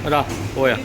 रा पोया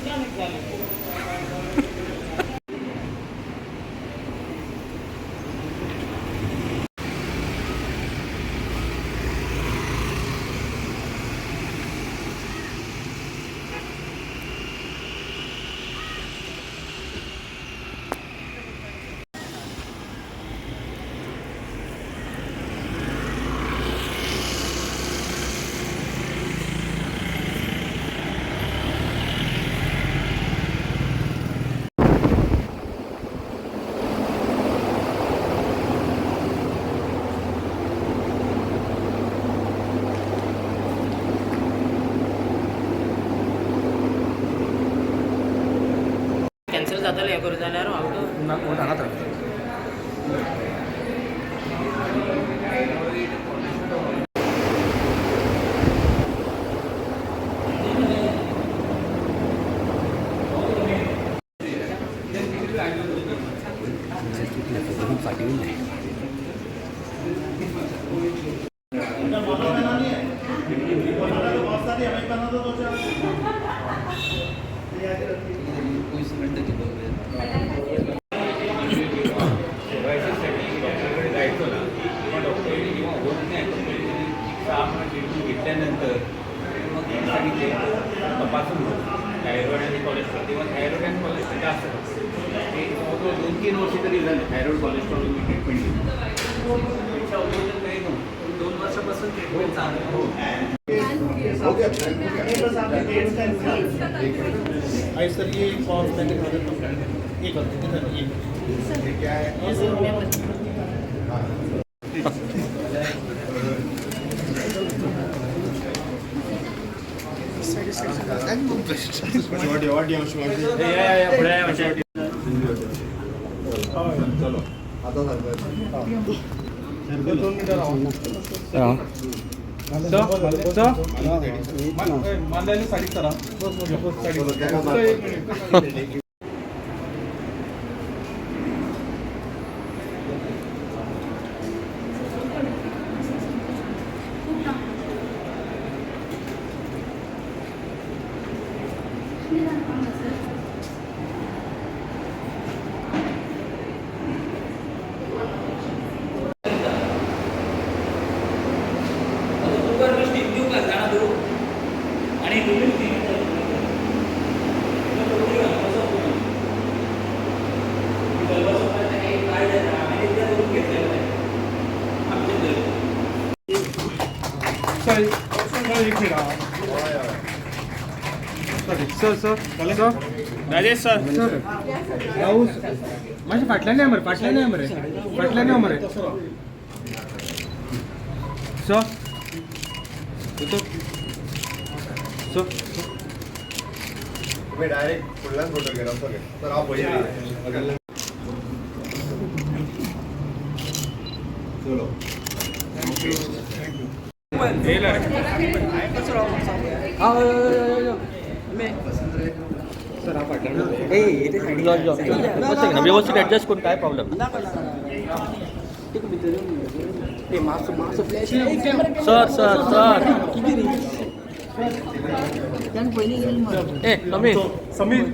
कॅन्सल जाताले हे करू जाल्यार आवडो हांगात घेतल्यानंतर मग सांगितले तपासून थायरॉइड आणि कोलेस्ट्रॉल तेव्हा थायरॉइड आणि कोलेस्ट्रॉल जास्त ते जवळजवळ 2-3 वर्ष तरी झाले थायरॉइड कोलेस्ट्रॉल ट्रीटमेंट घेऊन त्याच्या अगोदर काही नव्हतं 2 वर्षापासून ट्रीटमेंट चालू हो सर ये कॉल मैंने ये गलती सर ये क्या है साडी करा sir sir sir Rajesh sir माझ्या फाटल्याने आहे मरे फाटल्याने आहे मरे सर सर तुम्ही डायरेक्ट फुललाच फोटो घेणार सर आप वही चलो व्यवस्थित ऍडजस्ट करून काय प्रॉब्लेम सर सर सर ए समीर समीर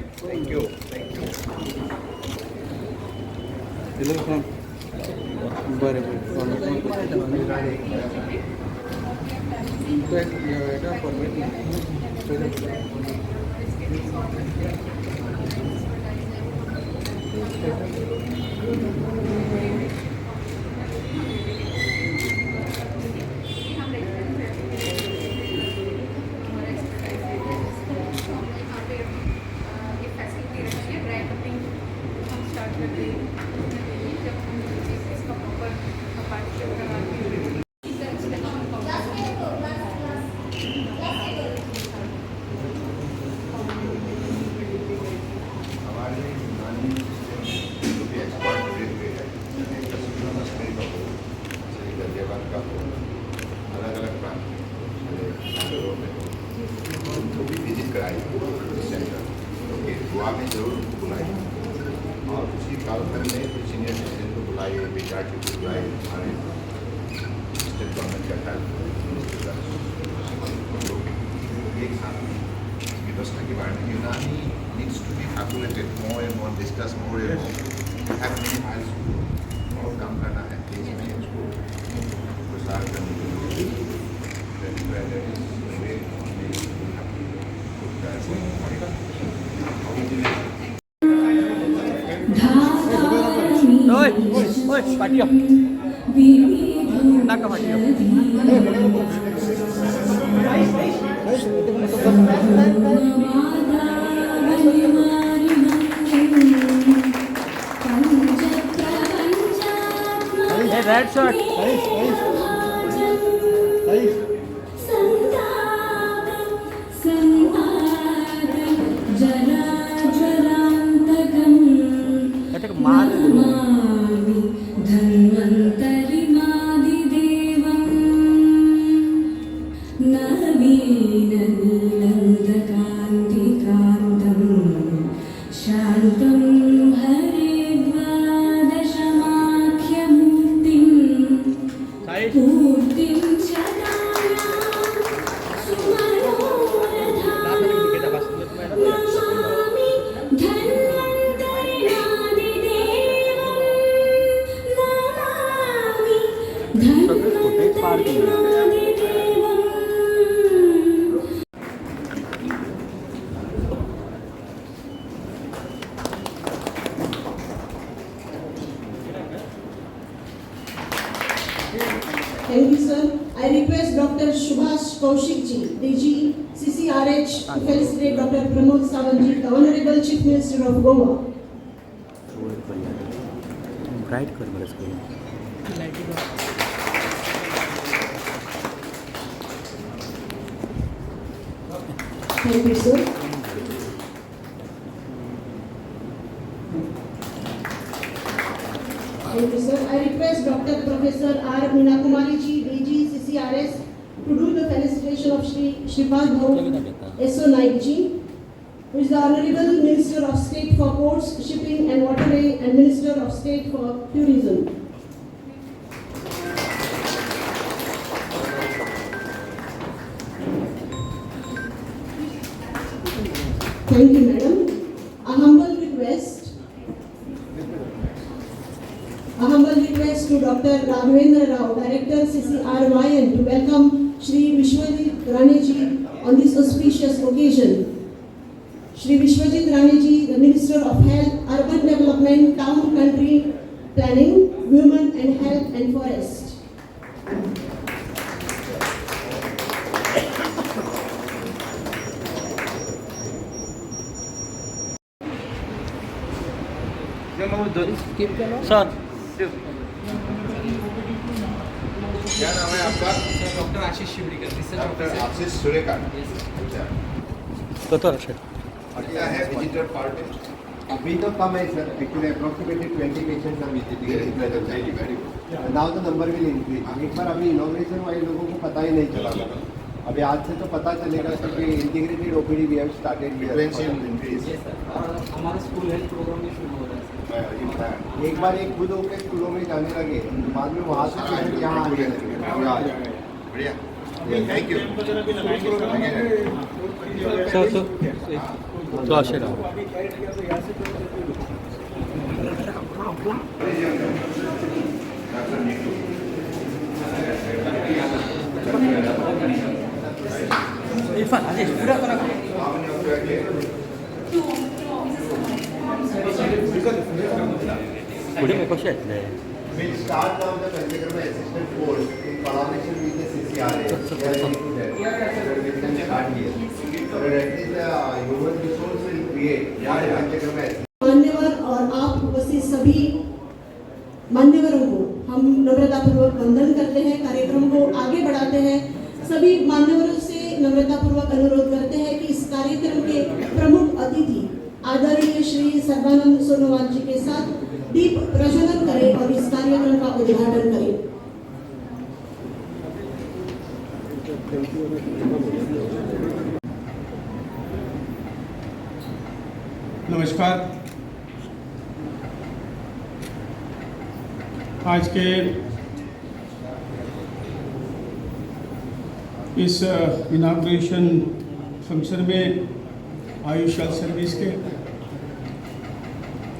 बरं दुआ में जरूर बुलाइए और उसी कालखंड में कुछ सीनियर सिटीजन को बुलाइए विद्यार्थी को बुलाइए हमारे स्टेट गवर्नमेंट का हेल्थ एक साथ प्रश्न की बात यूनानी needs to be calculated more and more, discuss more and more. Have many miles to go. बहुत काम करना है देश में इसको प्रसार करने के लिए. That is why there is a way only we have to put that in. ओए ओए पाटियो नाका पाटियो ये रेड शर्ट मार शान्तं हरिद्वादशमाख्यमूर्तिं पूर्तिं शतानां सुमनोरथां Namami धन्वन्तरिणादिदेवं Namami धन्वन्तरिणादिदेवम् Thank you, sir. I request Dr. Subhash Kaushik ji, DG, CCRH, to felicitate Dr. Pramod Sawant ji, the Honorable Chief Minister of Goa. Bright कर मेरे screen Thank you, sir. Thank you, sir. I request Dr. Professor R. Meena Kumari ji, DG, CCRS, to do the felicitation of Shri Shripad Bhav S.O. Naik ji, who is the Honorable Minister of State for Ports, Shipping and Waterway and Minister of State for Tourism. Thank you, madam. A humble request to Dr. Raghavendra Rao, Director CCRYN, to welcome Shri Vishwajit Rane ji on this auspicious occasion. Shri Vishwajit Rane ji, the Minister of Health, Urban Development, Town Country Planning, Women and Health and Forest. Sir क्या नाम है आपका? Doctor आशीष शिवड़ीकर doctor आशीष सुरेकर. अच्छा. तो sir क्या है visitor party? अभी तो कम है सर, एक्चुअली अप्रोक्सीमेटली 20 पेशेंट्स हम visiting. Very very good. Now the number will increase. एक बार अभी इनॉग्रेशन वाले लोगों को पता ही नहीं चला. अभी आज से तो पता चलेगा क्योंकि integrated OPD we have started. Frequency will increase. हमारा स्कूल हेल्थ प्रोग्राम भी शुरू हो रहा है एक बार एक खुद होकर स्कूलों में जाने लगे, बाद में वहाँ से पेशेंट यहाँ आने लगे. बढ़िया. Thank you. सर तो आशीर्वाद डॉक्टर नीतू. इरफान आदेश पूरा करा आपने क्या किया? पुढे मी कसे आहेत We'll start now the Panchakarma assistant course in collaboration with the CCRA. We can start here. So at least the human resource will create one Panchakarma assistant. मान्यवर और आप उपस्थित सभी मान्यवरों को हम नम्रतापूर्वक वंदन करते हैं, कार्यक्रम को आगे बढ़ाते हैं. सभी मान्यवरों से नम्रतापूर्वक अनुरोध करते हैं कि इस कार्यक्रम के प्रमुख अतिथि आदरणीय श्री सर्बानंद सोनोवाल जी के साथ दीप प्रज्वलन करें और इस कार्यक्रम का उद्घाटन करें. नमस्कार. आज के इस इनाग्रेशन फंक्शन में आयुष हेल्थ सर्विस के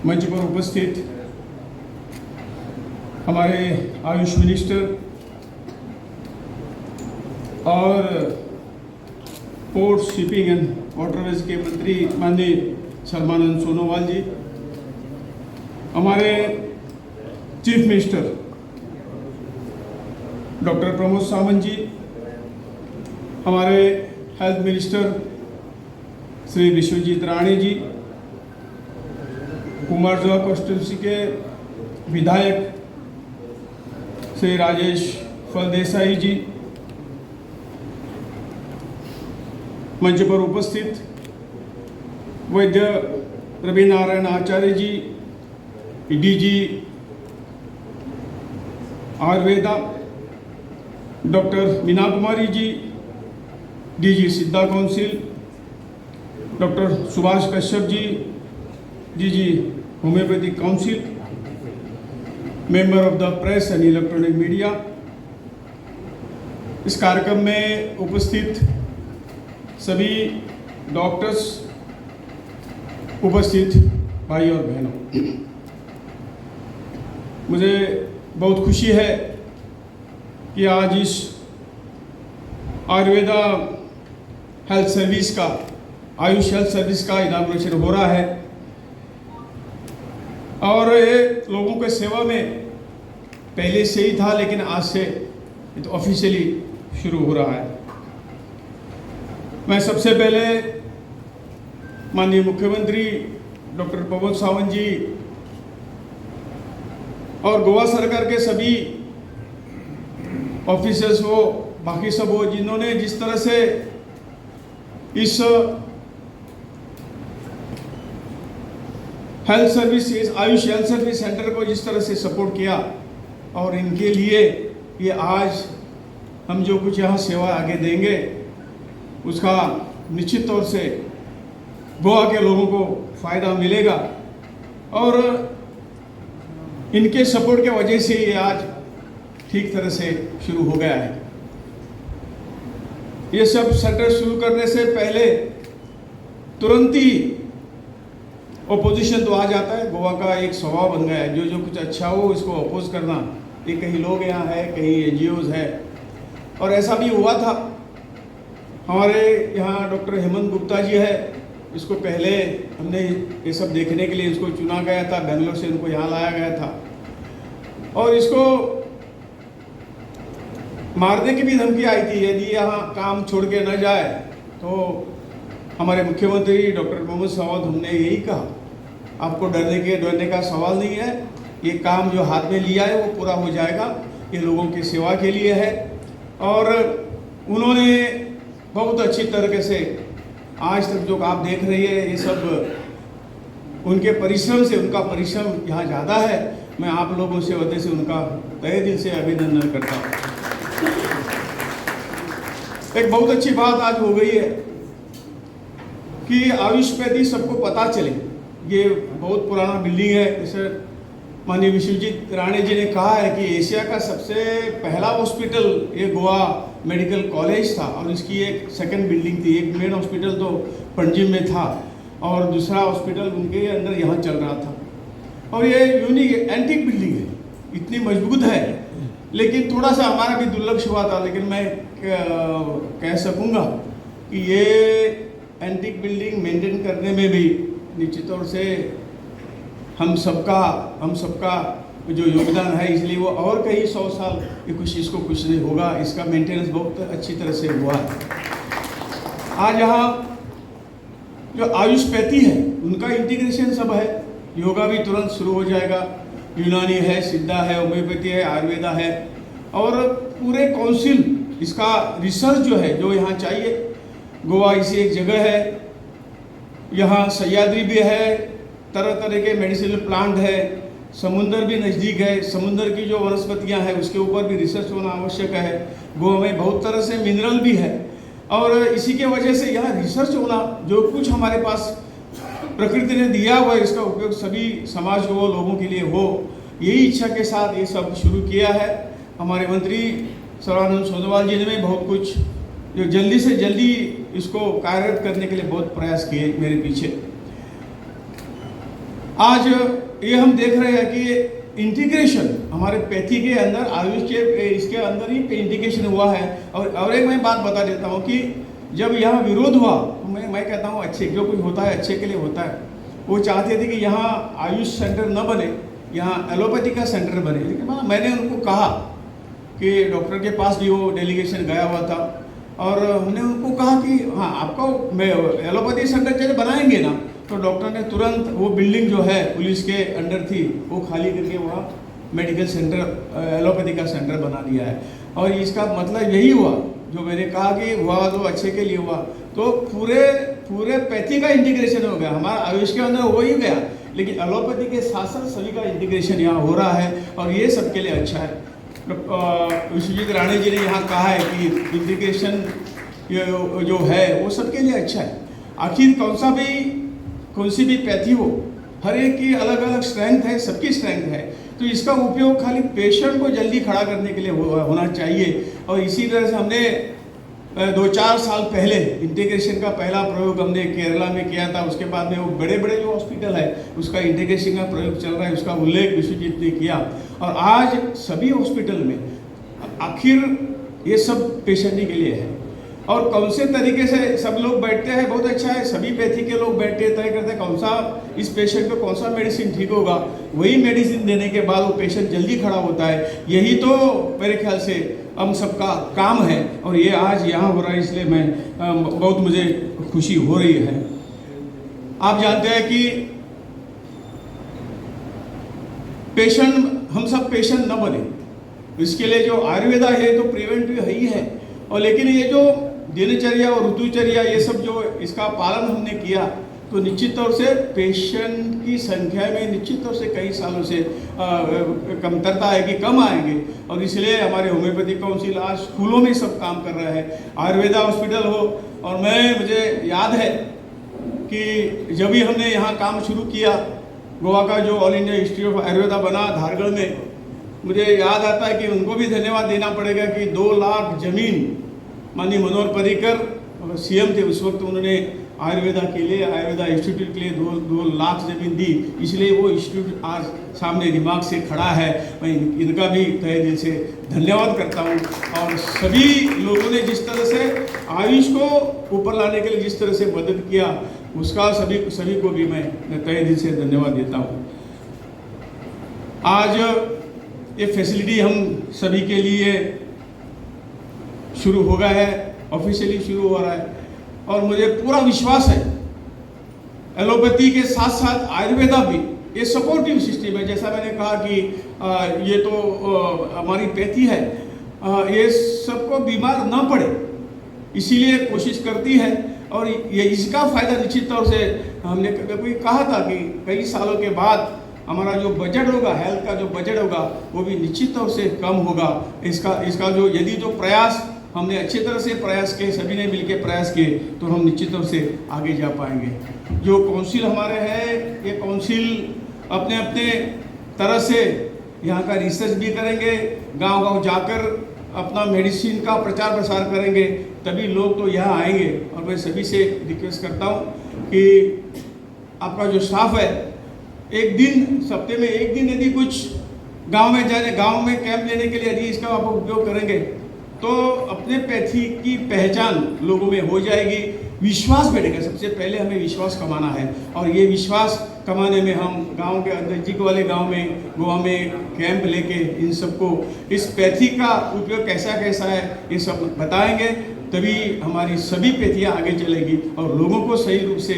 मंच पर उपस्थित हमारे आयुष मिनिस्टर और पोर्ट शिपिंग एंड वाटरवेज के मंत्री माननीय सर्बानंद सोनोवाल जी, हमारे chief minister doctor Pramod Sawant ji, हमारे health minister Shri Vishwajit Rane ji, Cumbarjua constituency के विधायक श्री राजेश फलदेसाई जी, मंच पर उपस्थित वैद्य Ravi Narayan Acharya ji, DG Ayurveda doctor Meena Kumari ji, DG Siddha council doctor Subhash Kashyap ji, DG homeopathic council, member of the press and electronic media, इस कार्यक्रम में उपस्थित सभी डॉक्टर्स, उपस्थित भाई और बहनों, मुझे बहुत खुशी है कि आज इस आयुर्वेदा हेल्थ सर्विस का, आयुष हेल्थ सर्विस का इनाग्रेशन हो रहा है और ये लोगों के सेवा में पहले से ही था, लेकिन आज से ये तो ऑफिशियली शुरू हो रहा है। मैं सबसे पहले माननीय मुख्यमंत्री डॉक्टर प्रमोद सावंत जी और गोवा सरकार के सभी ऑफिसर्स हो, बाकी सब हो, जिन्होंने जिस तरह से इस health service, Ayush health service centre को जिस तरह से सपोर्ट किया, और इनके लिए ये आज हम जो कुछ यहाँ सेवा आगे देंगे उसका निश्चित तौर से गोवा के लोगों को फ़ायदा मिलेगा और इनके सपोर्ट के वजह से ये आज ठीक तरह से शुरू हो गया है। ये सब सेंटर शुरू करने से पहले तुरंत ही ओपोजिशन तो आ जाता है, गोवा का एक स्वभाव बन गया है, जो कुछ अच्छा हो इसको अपोज करना। ये कहीं लोग यहाँ है, कहीं एनजीओज है, और ऐसा भी हुआ था। हमारे यहाँ डॉक्टर हेमंत गुप्ता जी है, इसको पहले हमने ये सब देखने के लिए इसको चुना गया था, बेंगलोर से इनको यहाँ लाया गया था, और इसको मारने की भी धमकी आई थी यदि यहाँ काम छोड़ के न जाए। तो हमारे मुख्यमंत्री डॉक्टर प्रमोद सावंत, हमने यही कहा आपको डरने का सवाल नहीं है, ये काम जो हाथ में लिया है वो पूरा हो जाएगा, ये लोगों की सेवा के लिए है। और उन्होंने बहुत अच्छी तरीके से आज तक जो आप देख रही है, ये सब उनके परिश्रम से, उनका परिश्रम यहाँ ज़्यादा है। मैं आप लोगों से वजह से उनका तहे दिल से अभिनंदन करता हूँ। एक बहुत अच्छी बात आज हो गई है कि आयुष्पैथी सबको पता चले। ये बहुत पुराना बिल्डिंग है, जैसे माननीय विश्वजीत राणे जी ने कहा है कि एशिया का सबसे पहला हॉस्पिटल ये गोवा मेडिकल कॉलेज था, और इसकी एक सेकंड बिल्डिंग थी। एक मेन हॉस्पिटल तो पणजी में था और दूसरा हॉस्पिटल उनके अंदर यहाँ चल रहा था। और ये यूनिक एंटीक बिल्डिंग है, इतनी मजबूत है, लेकिन थोड़ा सा हमारा भी दुर्लक्ष हुआ था। लेकिन मैं कह सकूँगा कि ये एंटीक बिल्डिंग मेंटेन करने में भी निश्चित तौर से हम सबका जो योगदान है, इसलिए वो और कई 100 साल ये इसको कुछ नहीं होगा, इसका मेंटेनेंस बहुत अच्छी तरह से हुआ है। आज यहाँ जो आयुष्पैथी है उनका इंटीग्रेशन सब है, योगा भी तुरंत शुरू हो जाएगा, यूनानी है, सिद्धा है, होम्योपैथी है, आयुर्वेदा है, और पूरे काउंसिल इसका रिसर्च जो है, जो यहाँ चाहिए। गोवा इसी एक जगह है, यहाँ सह्याद्री भी है, तरह तरह के मेडिसिनल प्लांट है, समुंदर भी नज़दीक है, समुंदर की जो वनस्पतियाँ हैं उसके ऊपर भी रिसर्च होना आवश्यक है। गोवा में बहुत तरह से मिनरल भी है, और इसी के वजह से यहाँ रिसर्च होना, जो कुछ हमारे पास प्रकृति ने दिया हुआ है इसका उपयोग सभी समाज को, लोगों के लिए हो, यही इच्छा के साथ ये सब शुरू किया है। हमारे मंत्री सर्बानंद सोनोवाल जी ने भी बहुत कुछ जो जल्दी से जल्दी इसको कार्यरत करने के लिए बहुत प्रयास किए मेरे पीछे। आज ये हम देख रहे हैं कि इंटीग्रेशन हमारे पैथी के अंदर, आयुष के इसके अंदर ही इंटीग्रेशन हुआ है। और एक मैं बात बता देता हूँ कि जब यहाँ विरोध हुआ तो मैं कहता हूँ अच्छे, जो कुछ होता है अच्छे के लिए होता है। वो चाहते थे कि यहाँ आयुष सेंटर न बने, यहाँ एलोपैथी का सेंटर बने। लेकिन मैंने उनको कहा कि डॉक्टर के पास भी वो डेलीगेशन गया हुआ था और हमने उनको कहा कि हाँ आपको एलोपैथी सेंटर जैसे बनाएंगे ना, तो डॉक्टर ने तुरंत वो बिल्डिंग जो है पुलिस के अंडर थी वो खाली करके वहाँ मेडिकल सेंटर, एलोपैथी का सेंटर बना दिया है। और इसका मतलब यही हुआ जो मैंने कहा कि हुआ तो अच्छे के लिए हुआ, तो पूरे पैथी का इंटीग्रेशन हो गया। हमारा आयुष के अंदर हो ही गया, लेकिन एलोपैथी के साथ साथ सभी का इंटीग्रेशन यहाँ हो रहा है और ये सबके लिए अच्छा है। विश्वजीत राणे जी ने यहाँ कहा है कि इंटीग्रेशन जो है वो सबके लिए अच्छा है। आखिर कौन सी भी पैथी हो, हर एक की अलग अलग स्ट्रेंथ है, सबकी स्ट्रेंथ है, तो इसका उपयोग खाली पेशेंट को जल्दी खड़ा करने के लिए होना चाहिए। और इसी तरह से हमने 2-4 साल पहले इंटीग्रेशन का पहला प्रयोग हमने केरला में किया था। उसके बाद में वो बड़े जो हॉस्पिटल है उसका इंटीग्रेशन का प्रयोग चल रहा है, उसका उल्लेख विश्वजीत ने किया। और आज सभी हॉस्पिटल में आखिर ये सब पेशेंट ही के लिए है। और कौन से तरीके से सब लोग बैठते हैं, बहुत अच्छा है, सभी पैथी के लोग बैठते तय करते हैं कौन सा इस पेशेंट को कौन सा मेडिसिन ठीक होगा, वही मेडिसिन देने के बाद वो पेशेंट जल्दी खड़ा होता है। यही तो मेरे ख्याल से हम सबका काम है और ये आज यहाँ हो रहा है, इसलिए मैं बहुत मुझे खुशी हो रही है। आप जानते हैं कि हम सब पेशेंट न बने, इसके लिए जो आयुर्वेदा है तो प्रिवेंटिव है ही है। और लेकिन ये जो दिनचर्या और ऋतुचर्या ये सब जो इसका पालन हमने किया तो निश्चित तौर से पेशेंट की संख्या में निश्चित तौर से कई सालों से कमतरता है कि कम आएंगे। और इसलिए हमारे होम्योपैथी काउंसिल आज स्कूलों में सब काम कर रहा है, आयुर्वेदा हॉस्पिटल हो। और मुझे याद है कि जब भी हमने यहाँ काम शुरू किया, गोवा का जो all India institute of Ayurveda बना धारगढ़ में, मुझे याद आता है कि उनको भी धन्यवाद देना पड़ेगा कि 2 लाख जमीन माननीय मनोहर पर्रिकर सीएम थे उस वक्त, उन्होंने आयुर्वेदा के लिए, आयुर्वेदा इंस्टीट्यूट के लिए 2 लाख जमीन दी। इसलिए वो इंस्टीट्यूट आज सामने दिमाग से खड़ा है। मैं इनका भी तहे दिल से धन्यवाद करता हूँ। और सभी लोगों ने जिस तरह से आयुष को ऊपर लाने के लिए जिस तरह से मदद किया, उसका सभी को भी मैं तहे दिल से धन्यवाद देता हूँ। आज ये फैसिलिटी हम सभी के लिए शुरू हो गया है, ऑफिशियली शुरू हो रहा है। और मुझे पूरा विश्वास है एलोपैथी के साथ साथ आयुर्वेदा भी ये सपोर्टिव सिस्टम है। जैसा मैंने कहा कि ये तो हमारी पैथी है, ये सबको बीमार ना पड़े इसीलिए कोशिश करती है। और ये इसका फ़ायदा निश्चित तौर से हमने कभी कहा था कि कई सालों के बाद हमारा जो बजट होगा, हेल्थ का जो बजट होगा, वो भी निश्चित तौर से कम होगा। इसका जो यदि जो प्रयास हमने अच्छी तरह से प्रयास किए, सभी ने मिलकर प्रयास किए, तो हम निश्चित तौर से आगे जा पाएंगे। जो काउंसिल हमारे है, ये काउंसिल अपने अपने तरह से यहाँ का रिसर्च भी करेंगे, गांव-गांव जाकर अपना मेडिसिन का प्रचार प्रसार करेंगे, तभी लोग तो यहाँ आएंगे। और मैं सभी से रिक्वेस्ट करता हूँ कि आपका जो स्टाफ है, एक दिन सप्ताह में एक दिन यदि कुछ गांव में कैंप लेने के लिए यदि इसका आप उपयोग करेंगे तो अपने पैथी की पहचान लोगों में हो जाएगी, विश्वास बढ़ेगा। सबसे पहले हमें विश्वास कमाना है और ये विश्वास कमाने में हम गांव के नजदीक वाले गांव में गोवा में कैंप लेके इन सबको इस पैथी का उपयोग कैसा है ये सब बताएंगे, तभी हमारी सभी पैथियाँ आगे चलेगी और लोगों को सही रूप से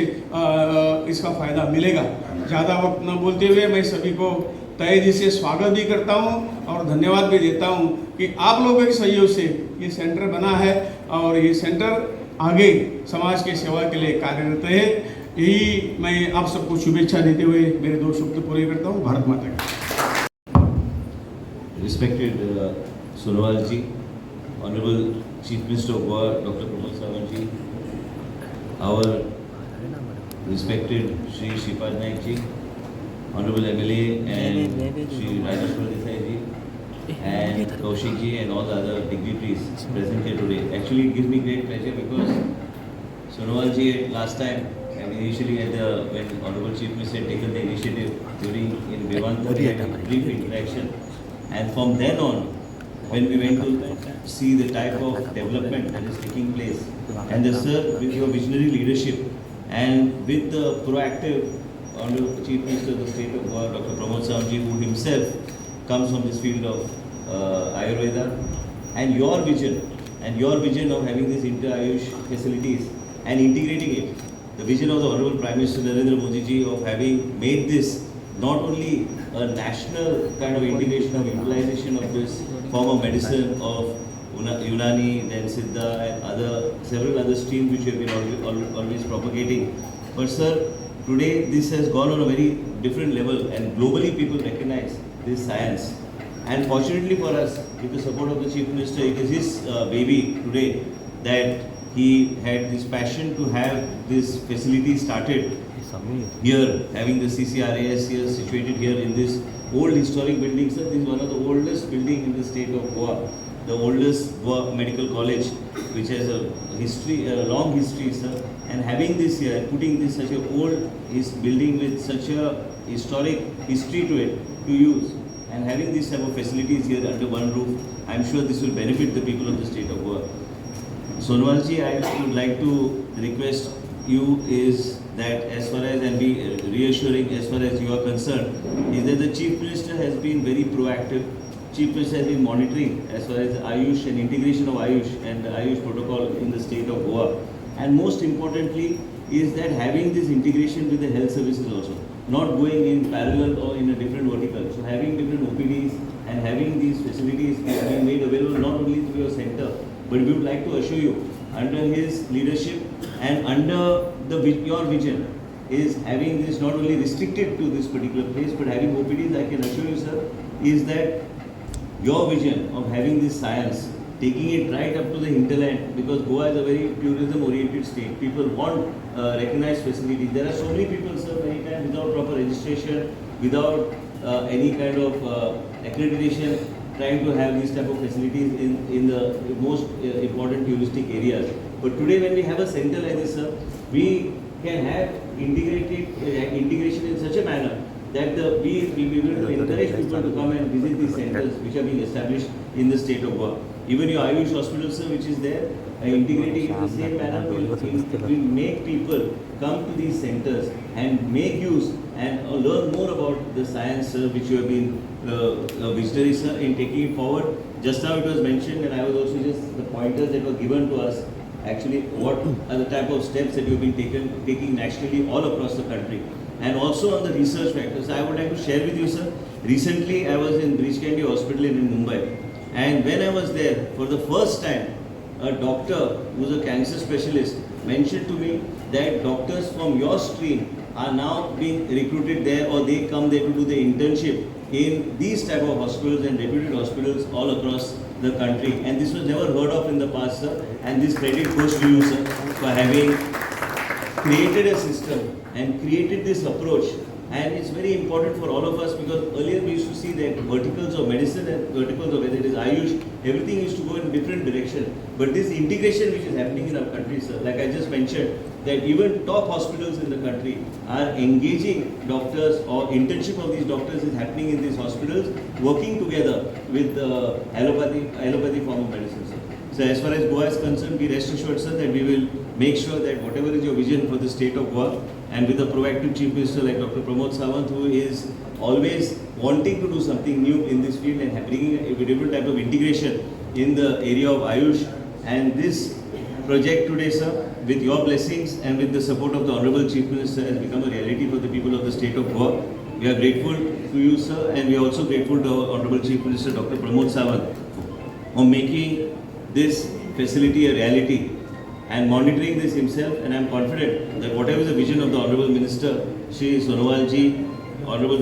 इसका फ़ायदा मिलेगा। ज़्यादा वक्त न बोलते हुए मैं सभी को तहे दिल से स्वागत भी करता हूँ और धन्यवाद भी देता हूँ कि आप लोगों के सहयोग से ये सेंटर बना है और ये सेंटर आगे समाज की सेवा के लिए कार्यरत है। यही मैं आप सबको शुभेच्छा देते हुए मेरे 2 शब्द पूरे करता हूँ। भारत माता की। Respected Sonowal ji, Honorable Chief Minister of Goa, Dr. Pramod Sawant ji, our respected Shri Shripad Naik ji, Honorable MLA and Shri Rajeshwar Desai ji, and Kaushik ji and all the other dignitaries present here today. Actually, it gives me great pleasure because Sonowal ji last time, and initially when Honorable Chief Minister had taken the initiative during in Vivanta, we had a brief interaction, and from then on, when we went to see the type of development that is taking place, and sir, with your visionary leadership and with the proactive Honorable Chief Minister of the State of Goa, Dr. Pramod Sawant, who himself comes from this field of Ayurveda, and your vision of having these inter-Ayush facilities and integrating it, the vision of the Honorable Prime Minister Narendra Modi ji of having made this not only a national kind of integration of utilization of this form of medicine of Unani, then Siddha and several other streams which we have been always propagating. But sir, today this has gone on a very different level, and globally people recognize this science. And fortunately for us, with the support of the Chief Minister, it is his baby today that he had this passion to have this facility started here, having the CCRAS here situated here in this old historic building. Sir, this is one of the oldest building in the state of Goa, the oldest Goa Medical College, which has a history, a long history, sir. And having this here, putting this such an old building with such a historic history to it to use, and having these type of facilities here under one roof, I am sure this will benefit the people of the state of Goa. Sonowal ji, I would like to request you is that as far as, and be reassuring as far as you are concerned, is that the Chief Minister has been very proactive. Chief Minister has been monitoring as far as Ayush and integration of Ayush and the Ayush protocol in the state of Goa. And most importantly is that having this integration with the health services also, not going in parallel or in a different vertical. So having different OPDs and having these facilities being made available not only through your center, but we would like to assure you, under his leadership and under your vision, is having this not only restricted to this particular place, but having OPDs, I can assure you, sir, is that your vision of having this science, taking it right up to the hinterland, because Goa is a very tourism-oriented state. People want recognized facilities. There are so many people, sir, many times without proper registration, without any kind of accreditation, trying to have these type of facilities in the most important touristic areas. But today, when we have a center like this, sir, we can have integration in such a manner that we will be able to encourage people to come and visit these centers which are being established in the state of Goa. Even your Ayush hospital, sir, which is there, integrating in the same manner will make people come to these centers and make use and learn more about the science, sir, which you have been visionary, sir, in taking it forward. Just now it was mentioned, and I was also just the pointers that were given to us, actually what are the type of steps that you have been taking nationally all across the country. And also on the research factors, I would like to share with you, sir. Recently, I was in Breach Candy Hospital in Mumbai, and when I was there, for the first time, a doctor who is a cancer specialist mentioned to me that doctors from your stream are now being recruited there, or they come there to do the internship in these type of hospitals and reputed hospitals all across the country. And this was never heard of in the past, sir. And this credit goes to you, sir, for having created a system and created this approach. And it's very important for all of us, because earlier we used to see that verticals of medicine and verticals of whether it is Ayush, everything used to go in different direction. But this integration which is happening in our country, sir, like I just mentioned, that even top hospitals in the country are engaging doctors, or internship of these doctors is happening in these hospitals, working together with the allopathy form of medicine, sir. So as far as Goa is concerned, be rest assured, sir, that we will make sure that whatever is your vision for the state of Goa, and with a proactive Chief Minister like Dr. Pramod Sawant, who is always wanting to do something new in this field and bringing a different type of integration in the area of Ayush. And this project today, sir, with your blessings and with the support of the Honorable Chief Minister, has become a reality for the people of the state of Goa. We are grateful to you, sir, and we are also grateful to our Honorable Chief Minister Dr. Pramod Sawant for making this facility a reality and monitoring this himself. And I am confident that whatever is the vision of the Honorable Minister, Shri Sonowal ji, Honorable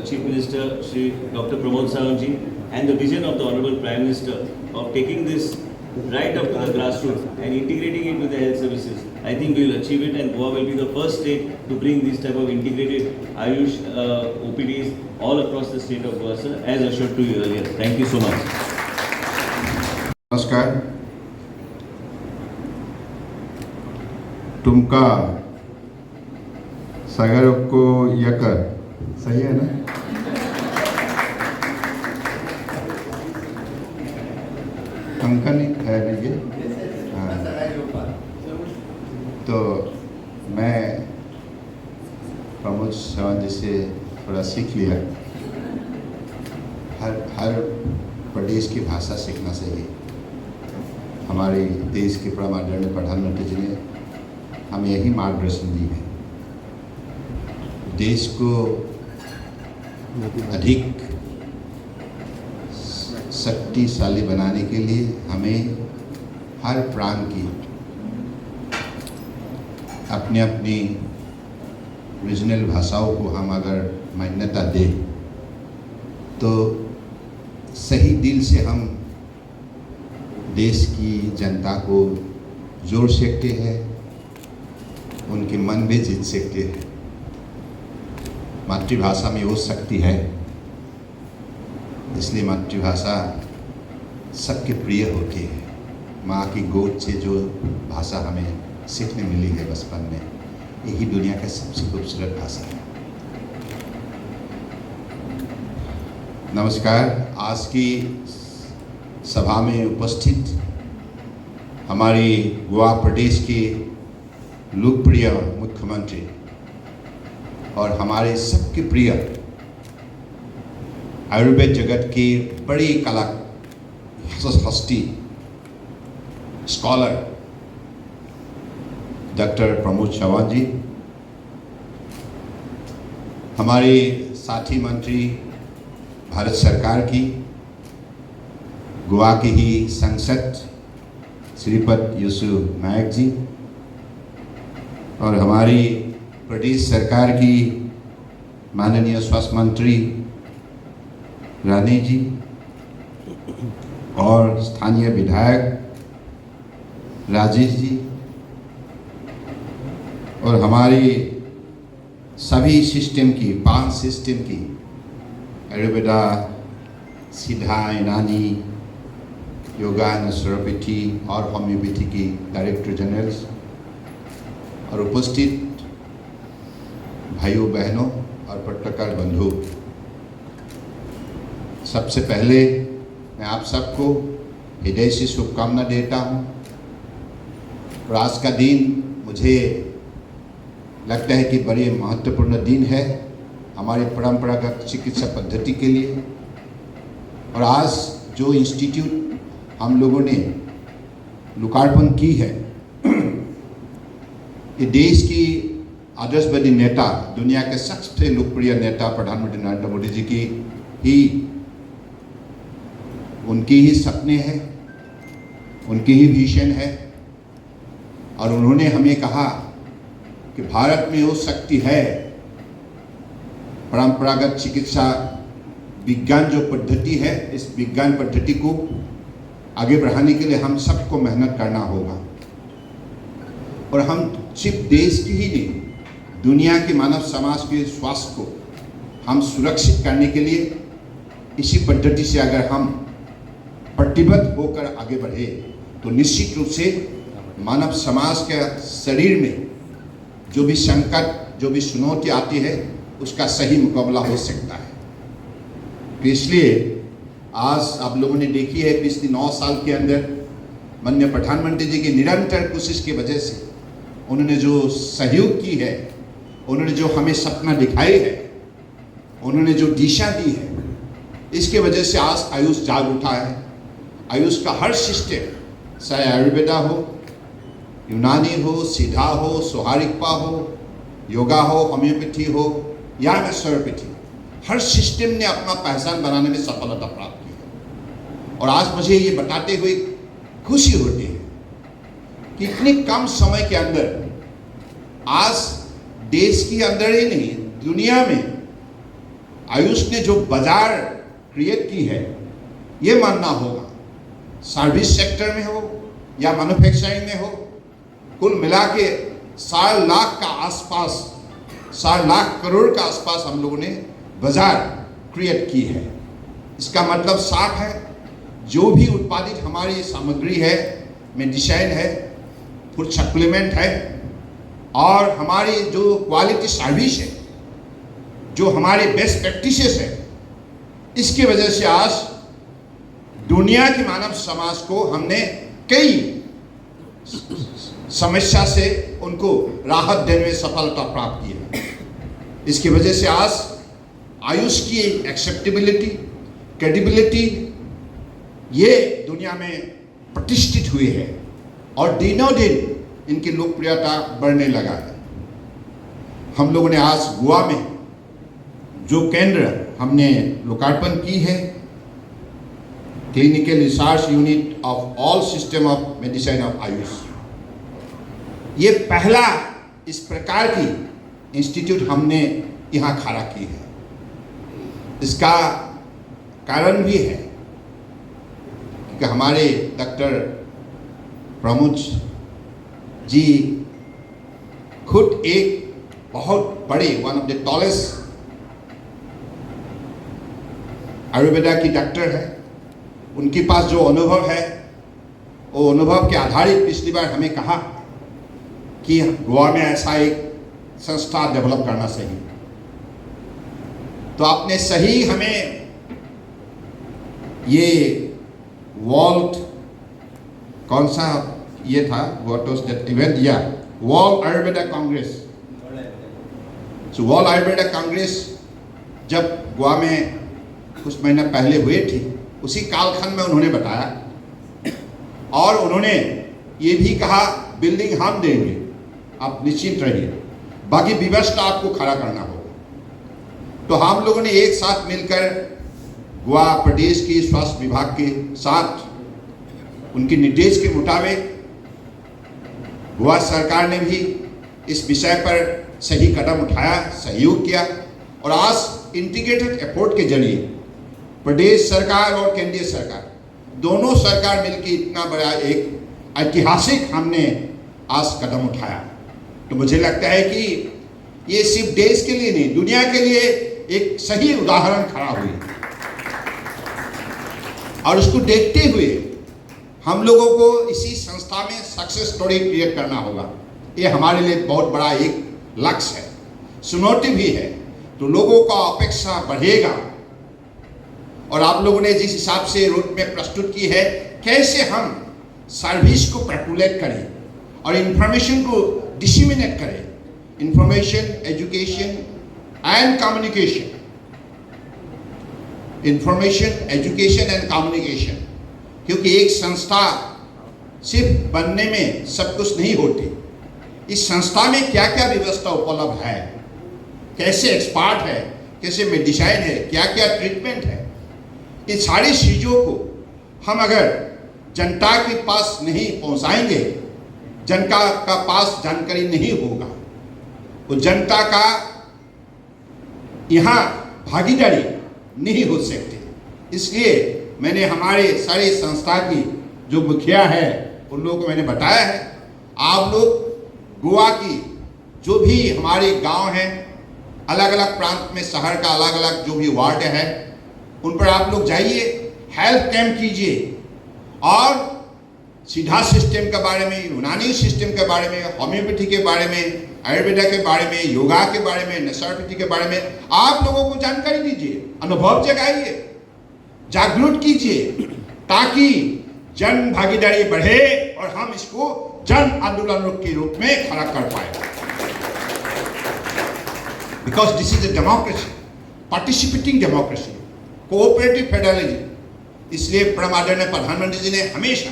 Chief Minister, Shri Dr. Pramod Sawant ji, and the vision of the Honorable Prime Minister of taking this right up to the grassroots and integrating it with the health services, I think we will achieve it, and Goa will be the first state to bring these type of integrated Ayush OPDs all across the state of Goa, sir, as assured to you earlier. Thank you so much. Namaskar. तुमका सागर को यकर, सही है ना? अंकन है ना ये? हाँ। तो मैं प्रमोद चौहान जी से थोड़ा सीख लिया। हर प्रदेश की भाषा सीखना चाहिए। हमारे देश के परम आदरणीय प्रधानमंत्री जी ने हमें यही मार्गदर्शन दी है। देश को अधिक शक्तिशाली बनाने के लिए हमें हर प्रांत की अपनी अपनी रीजनल भाषाओं को हम अगर मान्यता दें तो सही दिल से हम देश की जनता को जोड़ सकते हैं, उनके मन भी जीत सकते हैं। मातृभाषा में वो शक्ति है, इसलिए मातृभाषा सबके प्रिय होती है। माँ की गोद से जो भाषा हमें सीखने मिली है बचपन में, यही दुनिया का सबसे खूबसूरत भाषा है। नमस्कार। आज की सभा में उपस्थित हमारी गोवा प्रदेश के लोकप्रिय मुख्यमंत्री और हमारे सबके प्रिय आयुर्वेद जगत के बड़ी कला हस्ती स्कॉलर डॉक्टर प्रमोद चौहान जी, हमारे साथी मंत्री भारत सरकार की, गोवा की ही संसद श्रीपद यसु नायक जी, और हमारी प्रदेश सरकार की माननीय स्वास्थ्य मंत्री रानी जी, और स्थानीय विधायक राजेश जी, और हमारी सभी सिस्टम की 5 सिस्टम की आयुर्वेदा, सिद्धा, यूनानी, योगा, नेचुरोपैथी और होम्योपैथी की डायरेक्टर जनरल्स और उपस्थित भाइयों बहनों और पत्रकार बंधु, सबसे पहले मैं आप सबको हृदय से शुभकामना देता हूँ। और आज का दिन मुझे लगता है कि बड़े महत्वपूर्ण दिन है हमारे परंपरागत चिकित्सा पद्धति के लिए। और आज जो इंस्टीट्यूट हम लोगों ने लोकार्पण की है, ये देश की आदर्शवादी नेता, दुनिया के सबसे लोकप्रिय नेता प्रधानमंत्री नरेंद्र मोदी जी की ही उनकी ही सपने हैं, उनकी ही विजन है। और उन्होंने हमें कहा कि भारत में वो शक्ति है, परंपरागत चिकित्सा विज्ञान जो पद्धति है, इस विज्ञान पद्धति को आगे बढ़ाने के लिए हम सबको मेहनत करना होगा। और हम सिर्फ देश की ही नहीं, दुनिया के मानव समाज के स्वास्थ्य को हम सुरक्षित करने के लिए इसी पद्धति से अगर हम प्रतिबद्ध होकर आगे बढ़े तो निश्चित रूप से मानव समाज के शरीर में जो भी संकट, जो भी चुनौती आती है, उसका सही मुकाबला हो सकता है। तो इसलिए आज आप लोगों ने देखी है पिछले 9 साल के अंदर माननीय प्रधानमंत्री जी की निरंतर कोशिश की वजह से उन्होंने जो सहयोग की है, उन्होंने जो हमें सपना दिखाई है, उन्होंने जो दिशा दी है, इसके वजह से आज आयुष जाग उठा है। आयुष का हर सिस्टम, चाहे आयुर्वेदा हो, यूनानी हो, सीधा हो, सोहारिकपा हो, योगा हो, होम्योपैथी हो या नेचुरोपैथी, हर सिस्टम ने अपना पहचान बनाने में सफलता प्राप्त की है। और आज मुझे ये बताते हुए खुशी होती है कि इतने कम समय के अंदर आज देश के अंदर ही नहीं, दुनिया में आयुष ने जो बाजार क्रिएट की है, ये मानना होगा। सर्विस सेक्टर में हो या मैन्युफैक्चरिंग में हो, कुल मिला के 4 लाख का आसपास, 4 लाख करोड़ का आसपास हम लोगों ने बाजार क्रिएट की है। इसका मतलब साफ है, जो भी उत्पादित हमारी सामग्री है, मेडिसिन है, फूड सप्लीमेंट है, और हमारी जो क्वालिटी सर्विस है, जो हमारे बेस्ट प्रैक्टिसेस है, इसकी वजह से आज दुनिया की मानव समाज को हमने कई समस्या से उनको राहत देने में सफलता प्राप्त की है। इसकी वजह से आज आयुष की एक्सेप्टेबिलिटी, क्रेडिबिलिटी ये दुनिया में प्रतिष्ठित हुई है और दिनों दिन इनकी लोकप्रियता बढ़ने लगा है। हम लोगों ने आज गोवा में जो केंद्र हमने लोकार्पण की है, clinical research unit of all system of medicine of Ayush, ये पहला इस प्रकार की इंस्टीट्यूट हमने यहाँ खड़ा की है। इसका कारण भी है कि हमारे डॉक्टर प्रमोद जी खुद एक बहुत बड़े one of the tallest Ayurveda की डॉक्टर है। उनके पास जो अनुभव है, वो अनुभव के आधारित पिछली बार हमें कहा कि गोवा में ऐसा एक संस्था डेवलप करना चाहिए। तो आपने सही हमें ये वर्ल्ड कौन सा ये था, व्हाट वाज दैट इवेंट, या world Ayurveda Congress. So world Ayurveda Congress जब गोवा में कुछ महीना पहले हुए थे, उसी कालखंड में उन्होंने बताया और उन्होंने ये भी कहा बिल्डिंग हम देंगे, आप निश्चिंत रहिए, बाकी व्यवस्था आपको खड़ा करना होगा। तो हम लोगों ने एक साथ मिलकर गोवा प्रदेश की स्वास्थ्य विभाग के साथ उनके निर्देश के मुताबिक गोवा सरकार ने भी इस विषय पर सही कदम उठाया, सहयोग किया और आज इंटीग्रेटेड एफर्ट के जरिए प्रदेश सरकार और केंद्रीय सरकार दोनों सरकार मिलकर इतना बड़ा एक ऐतिहासिक हमने आज कदम उठाया। तो मुझे लगता है कि ये सिर्फ देश के लिए नहीं, दुनिया के लिए एक सही उदाहरण खड़ा हुई और उसको देखते हुए हम लोगों को इसी संस्था में सक्सेस स्टोरी क्रिएट करना होगा। ये हमारे लिए बहुत बड़ा एक लक्ष्य है, चुनौती भी है। तो लोगों का अपेक्षा बढ़ेगा और आप लोगों ने जिस हिसाब से रूट में प्रस्तुत की है, कैसे हम सर्विस को पॉपुलेट करें और इंफॉर्मेशन को डिसिमिनेट करें, information, education and communication, information, education and communication. क्योंकि एक संस्था सिर्फ बनने में सब कुछ नहीं होती, इस संस्था में क्या क्या व्यवस्था उपलब्ध है, कैसे एक्सपर्ट है, कैसे मेडिसिन है, क्या क्या ट्रीटमेंट है, इन सारी चीज़ों को हम अगर जनता के पास नहीं पहुंचाएंगे, जनता का पास जानकारी नहीं होगा, तो जनता का यहाँ भागीदारी नहीं हो सकती। इसलिए मैंने हमारे सारे संस्था की जो मुखिया है उन लोगों को मैंने बताया है, आप लोग गोवा की जो भी हमारे गांव हैं, अलग अलग प्रांत में शहर का अलग अलग जो भी वार्ड है, उन पर आप लोग जाइए, हेल्थ कैंप कीजिए और सीधा सिस्टम के बारे में, यूनानी सिस्टम के बारे में, होम्योपैथी के बारे में, आयुर्वेदा के बारे में, योगा के बारे में, नेचुरोपैथी के बारे में आप लोगों को जानकारी दीजिए, अनुभव जगाइए, जागरूक कीजिए, ताकि जन भागीदारी बढ़े और हम इसको जन आंदोलन के रूप में खड़ा कर पाए। Because this is a democracy, participating democracy, cooperative federalism. इसलिए परम आदरणीय प्रधानमंत्री जी ने हमेशा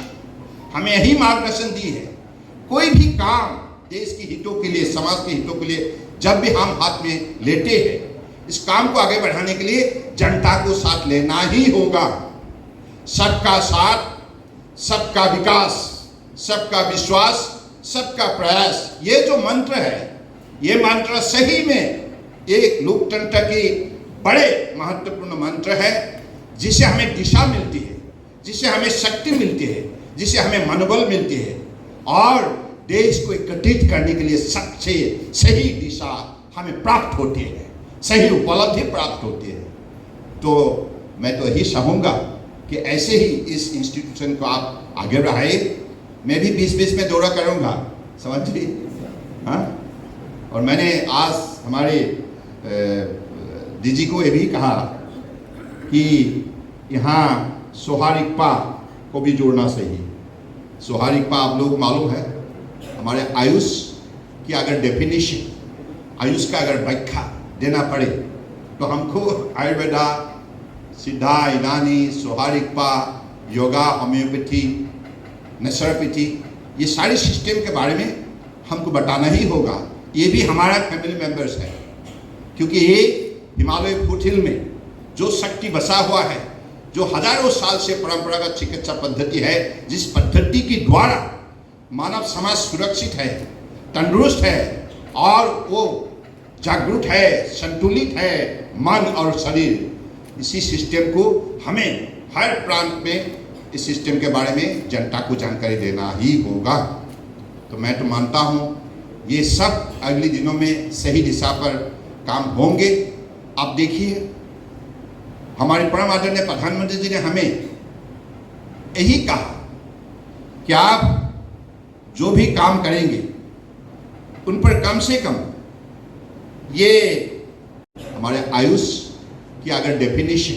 हमें यही मार्गदर्शन दी है, कोई भी काम देश के हितों के लिए, समाज के हितों के लिए जब भी हम हाथ में लेते हैं, इस काम को आगे बढ़ाने के लिए जनता को साथ लेना ही होगा। सबका साथ, सबका विकास, सबका विश्वास, सबका प्रयास, ये जो मंत्र है, ये मंत्र सही में एक लोकतंत्र के बड़े महत्वपूर्ण मंत्र है, जिसे हमें दिशा मिलती है, जिसे हमें शक्ति मिलती है, जिसे हमें मनोबल मिलती है और देश को एकत्रित करने के लिए सबसे सही दिशा हमें प्राप्त होती है, सही उपलब्धि प्राप्त होती है। तो मैं तो यही चाहूँगा कि ऐसे ही इस इंस्टीट्यूशन को आप आगे बढ़ाइए। मैं भी बीच बीच में दौरा करूँगा, समझिए, हाँ, और मैंने आज हमारे डीजी को ये भी कहा कि यहाँ सोहारिकपा को भी जोड़ना चाहिए। सोहारिकपा आप लोग मालूम है, हमारे आयुष की अगर डेफिनेशन, आयुष का अगर व्याख्या देना पड़े तो हमको आयुर्वेदा, सिद्धा, यूनानी, सोहारिकपा, योगा, होम्योपैथी, नेचुरोपैथी, ये सारे सिस्टम के बारे में हमको बताना ही होगा। ये भी हमारा फैमिली मेंबर्स है, क्योंकि ये हिमालय फुटहिल में जो शक्ति बसा हुआ है, जो हजारों साल से परंपरागत चिकित्सा पद्धति है, जिस पद्धति के द्वारा मानव समाज सुरक्षित है, तंदुरुस्त है और वो जागरूक है, संतुलित है मन और शरीर, इसी सिस्टम को हमें हर प्रांत में इस सिस्टम के बारे में जनता को जानकारी देना ही होगा। तो मैं तो मानता हूँ ये सब अगले दिनों में सही दिशा पर काम होंगे। आप देखिए, हमारे परम आदरणीय प्रधानमंत्री जी ने हमें यही कहा कि आप जो भी काम करेंगे उन पर कम से कम ये हमारे आयुष की अगर डेफिनेशन,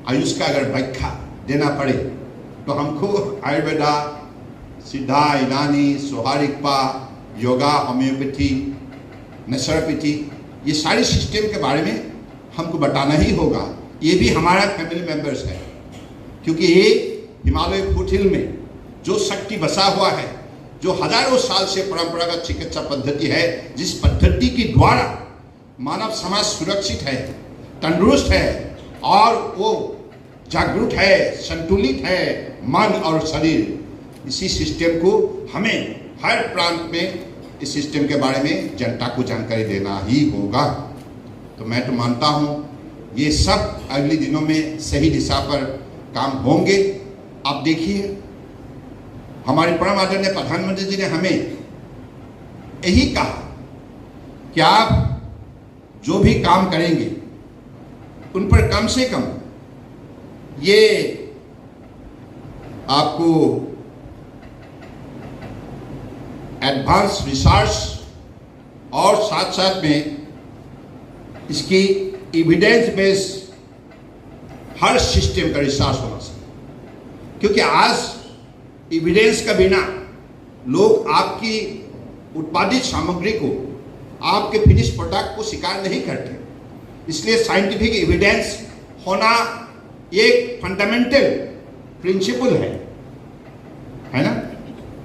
आयुष का अगर व्याख्या देना पड़े तो हमको आयुर्वेदा, सिद्धा, यूनानी, सोहारिकपा, योगा, होम्योपैथी, नेचुरोपैथी, ये सारे सिस्टम के बारे में हमको बताना ही होगा। ये भी हमारा फैमिली मेंबर्स है, क्योंकि ये हिमालय फुटहिल में जो शक्ति बसा हुआ है, जो हजारों साल से परंपरागत चिकित्सा पद्धति है, जिस पद्धति के द्वारा मानव समाज सुरक्षित है, तंदुरुस्त है और वो जागरूक है, संतुलित है मन और शरीर, इसी सिस्टम को हमें हर प्रांत में इस सिस्टम के बारे में जनता को जानकारी देना ही होगा। तो मैं तो मानता हूँ ये सब अगले दिनों में सही दिशा पर काम होंगे। आप देखिए, हमारे परम आदरणीय प्रधानमंत्री जी ने हमें यही कहा कि आप जो भी काम करेंगे उन पर कम से कम ये आपको एडवांस रिसर्च और साथ साथ में इसकी एविडेंस बेस्ड हर सिस्टम का रिसर्च होना चाहिए, क्योंकि आज एविडेंस का बिना लोग आपकी उत्पादित सामग्री को, आपके फिनिश प्रोडक्ट को स्वीकार नहीं करते। इसलिए साइंटिफिक एविडेंस होना एक फंडामेंटल प्रिंसिपल है ना।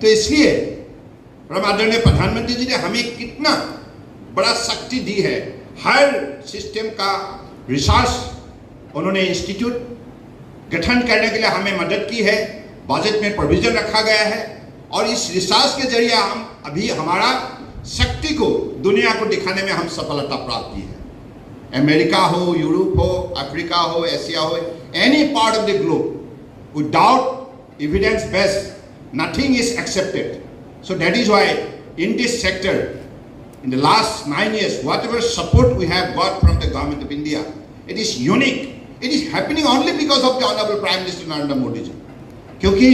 तो इसलिए परम आदरणीय प्रधानमंत्री जी ने हमें कितना बड़ा शक्ति दी है। हर सिस्टम का रिसर्च उन्होंने इंस्टीट्यूट गठन करने के लिए हमें मदद की है, बजट में प्रोविजन रखा गया है और इस रिसर्च के जरिए हम अभी हमारा शक्ति को दुनिया को दिखाने में हम सफलता प्राप्त की है। अमेरिका हो, यूरोप हो, अफ्रीका हो, एशिया हो, any part of the globe, without evidence based nothing is accepted. So that is why in this sector, in the last 9 years, whatever support we have got from the government of India, it is unique. It is happening only because of the Honorable Prime Minister Narendra Modi ji. क्योंकि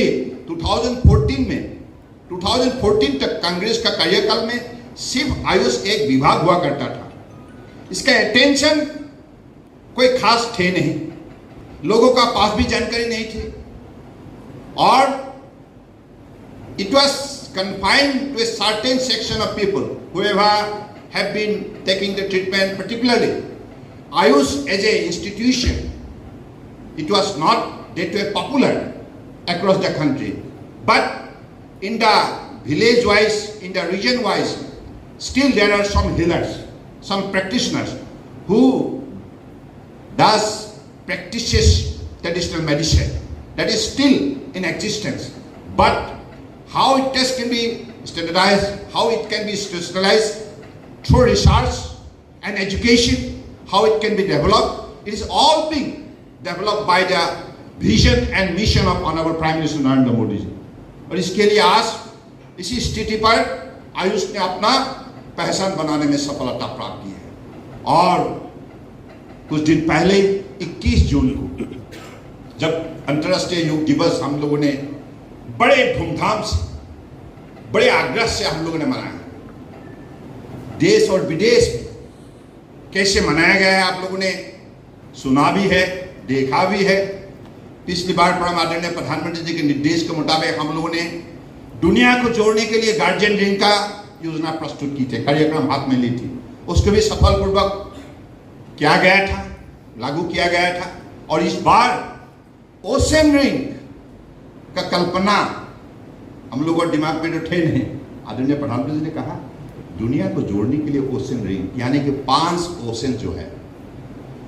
2014 तक कांग्रेस का कार्यकाल में सिर्फ आयुष एक विभाग हुआ करता था। इसका अटेंशन कोई खास थे नहीं, लोगों का पास भी जानकारी नहीं थी और it was confined to a certain section of people whoever have been taking the treatment. Particularly Ayush as a institution, it was not that way popular across the country, but in the village wise, in the region wise, still there are some healers, some practitioners who practices traditional medicine that is still in existence. But how it test can be standardized, how it can be institutionalized through research and education, how it can be developed, it is all being developed by the vision and mission of Honorable Prime Minister Narendra Modi ji. और इसके लिए आज इसी स्थिति पर आयुष ने अपना पहचान बनाने में सफलता प्राप्त की है। और कुछ दिन पहले 21 जून को जब अंतर्राष्ट्रीय योग दिवस हम लोगों ने बड़े धूमधाम से, बड़े आग्रह से हम लोगों ने मनाया, देश और विदेश में कैसे मनाया गया है आप लोगों ने सुना भी है, देखा भी है। पिछली बार परम आदरणीय प्रधानमंत्री जी के निर्देश के मुताबिक हम लोगों ने दुनिया को जोड़ने के लिए गार्जियन रिंग का योजना प्रस्तुत की थी, कार्यक्रम हाथ में ली थी। उसको भी सफलपूर्वक किया गया था, लागू किया गया था। और इस बार ओशन रिंग का कल्पना हम लोगों के दिमाग में तो थे नहीं। आदरणीय प्रधानमंत्री जी ने कहा दुनिया को जोड़ने के लिए ओशन रिंग यानी कि 5 ओशन जो है,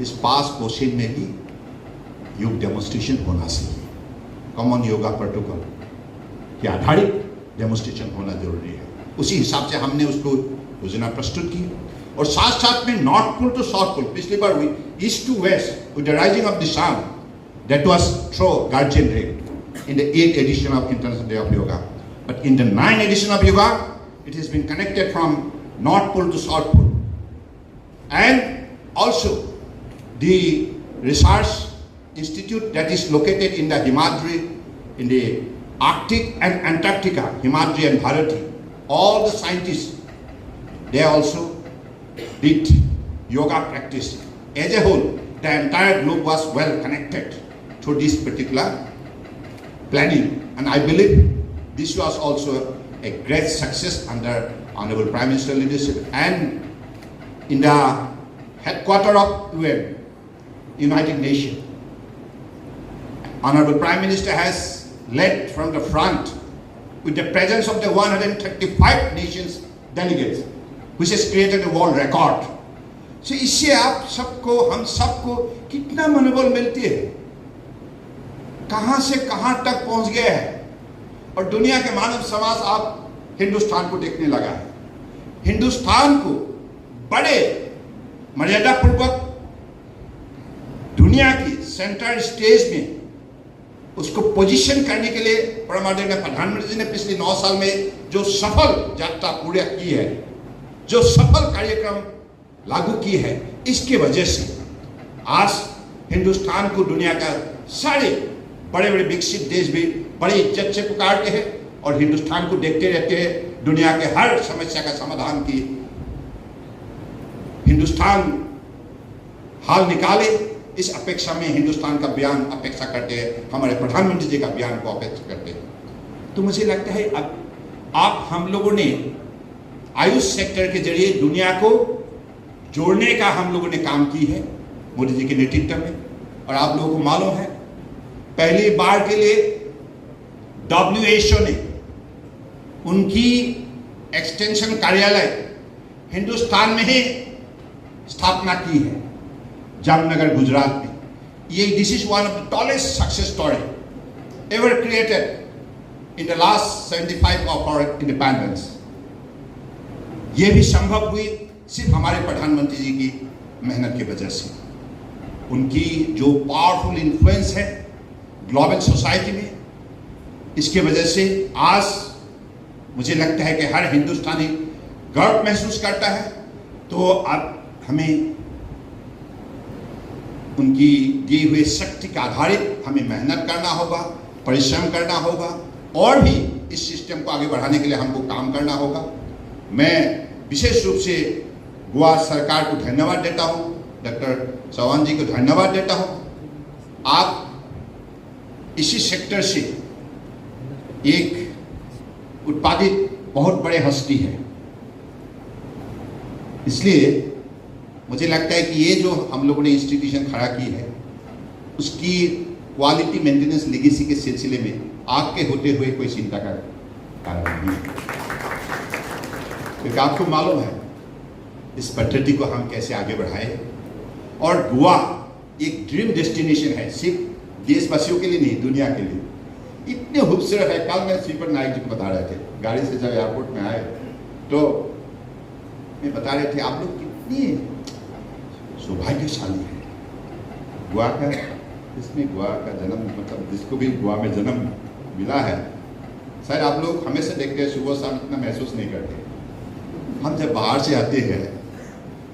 इस 5 ओशन में भी योग डेमोन्स्ट्रेशन होना चाहिए। कॉमन योगा प्रोटोकॉल के आधारित डेमोन्स्ट्रेशन होना जरूरी है। उसी हिसाब से हमने उसको योजना प्रस्तुत की। और साथ साथ में north pole to south pole, पिछली बार हुई east to west with the rising of the sun, that was through guardian ring in the 8th edition of International Day of Yoga. But in the 9th edition of yoga, it has been connected from North Pole to South Pole. And also the research institute that is located in the Himadri, in the Arctic and Antarctica, Himadri and Bharati, all the scientists, they also did yoga practice. As a whole, the entire globe was well connected through this particular planning. And I believe this was also a great success under Honorable Prime Minister leadership. And in the headquarters of UN, United Nations, Honorable Prime Minister has led from the front with the presence of the 135 nations delegates, which has created a world record. So इससे आप सबको, हम सबको कितना मनोबल मिलती है, कहां से कहां तक पहुंच गया है। और दुनिया के मानव समाज आप हिंदुस्तान को देखने लगा है। हिंदुस्तान को बड़े मर्यादा पूर्वक दुनिया की सेंट्रल स्टेज में उसको पोजीशन करने के लिए परम आदरणीय प्रधानमंत्री जी ने पिछले 9 साल में जो सफल यात्रा पूरी की है, जो सफल कार्यक्रम लागू की है, इसके वजह से आज हिंदुस्तान को दुनिया का सारे बड़े बड़े विकसित देश भी बड़ी इज्जत से पुकारते हैं और हिंदुस्तान को देखते रहते हैं। दुनिया के हर समस्या का समाधान की हिंदुस्तान हाल निकाले, इस अपेक्षा में हिंदुस्तान का बयान अपेक्षा करते हैं, हमारे प्रधानमंत्री जी का बयान को अपेक्षा करते हैं। तो मुझे लगता है अब आप हम लोगों ने आयुष सेक्टर के जरिए दुनिया को जोड़ने का हम लोगों ने काम की है मोदी जी के नेतृत्व में। और आप लोगों को मालूम है पहली बार के लिए WHO ने उनकी एक्सटेंशन कार्यालय हिंदुस्तान में ही स्थापना की है, जामनगर गुजरात में। ये this is one of the tallest success story ever created in the लास्ट 75 ऑफ आवर इंडिपेंडेंस। ये भी संभव हुई सिर्फ हमारे प्रधानमंत्री जी की मेहनत की वजह से। उनकी जो पावरफुल इन्फ्लुएंस है ग्लोबल सोसाइटी में, इसके वजह से आज मुझे लगता है कि हर हिंदुस्तानी गर्व महसूस करता है। तो अब हमें उनकी दी हुई शक्ति के आधारित हमें मेहनत करना होगा, परिश्रम करना होगा और भी इस सिस्टम को आगे बढ़ाने के लिए हमको काम करना होगा। मैं विशेष रूप से गोवा सरकार को धन्यवाद देता हूँ, डॉक्टर चौहान जी को धन्यवाद देता हूँ। आप इसी सेक्टर से एक उत्पादित बहुत बड़े हस्ती है, इसलिए मुझे लगता है कि ये जो हम लोगों ने इंस्टीट्यूशन खड़ा की है उसकी क्वालिटी मेंटेनेंस लेगेसी के सिलसिले में आपके होते हुए कोई चिंता का कारण नहीं है, क्योंकि आपको मालूम है इस पद्धति को हम कैसे आगे बढ़ाए। और गोवा एक ड्रीम डेस्टिनेशन है, सिर्फ देशवासियों के लिए नहीं, दुनिया के लिए। इतने खूबसूरत है। कल मैं श्रीपद नायक जी को बता रहे थे, गाड़ी से जब एयरपोर्ट में आए तो मैं बता रहे थे आप लोग कितनी सौभाग्यशाली है। गोवा का, इसमें गोवा का जन्म, मतलब जिसको भी गोवा में जन्म मिला है, शायद आप लोग हमेशा देखते हैं सुबह शाम इतना महसूस नहीं करते। हम जब बाहर से आते हैं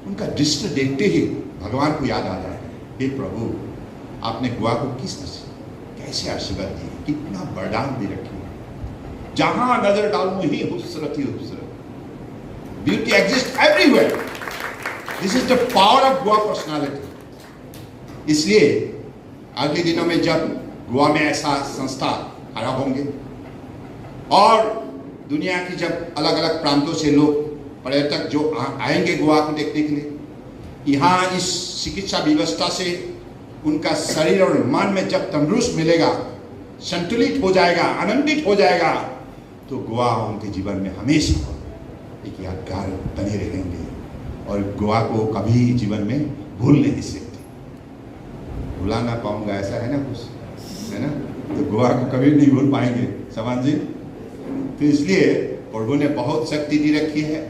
उनका दृश्य देखते ही भगवान को याद आ जाता है, हे प्रभु आपने गोवा को किस कैसे आशीर्वाद दी, कितना वरदान दे रखी है, जहां नजर डालूं ही खूबसूरत ही खूबसूरत। Beauty exists everywhere. This is the power of Goa personality. इसलिए अगले दिनों में जब गोवा में ऐसा संस्था खड़ा होंगे और दुनिया की जब अलग अलग प्रांतों से लोग पर्यटक जो आएंगे गोवा को देखने के लिए, यहाँ इस चिकित्सा व्यवस्था से उनका शरीर और मन में जब तंदुरुस्त मिलेगा, संतुलित हो जाएगा, आनंदित हो जाएगा, तो गोवा उनके जीवन में हमेशा एक यादगार बने रहेंगे और गोवा को कभी जीवन में भूल नहीं सकते। भुला ना पाऊंगा ऐसा है ना कुछ, है ना, तो गोवा को कभी नहीं भूल पाएंगे समान जी। तो इसलिए प्रभु ने बहुत शक्ति दी रखी है।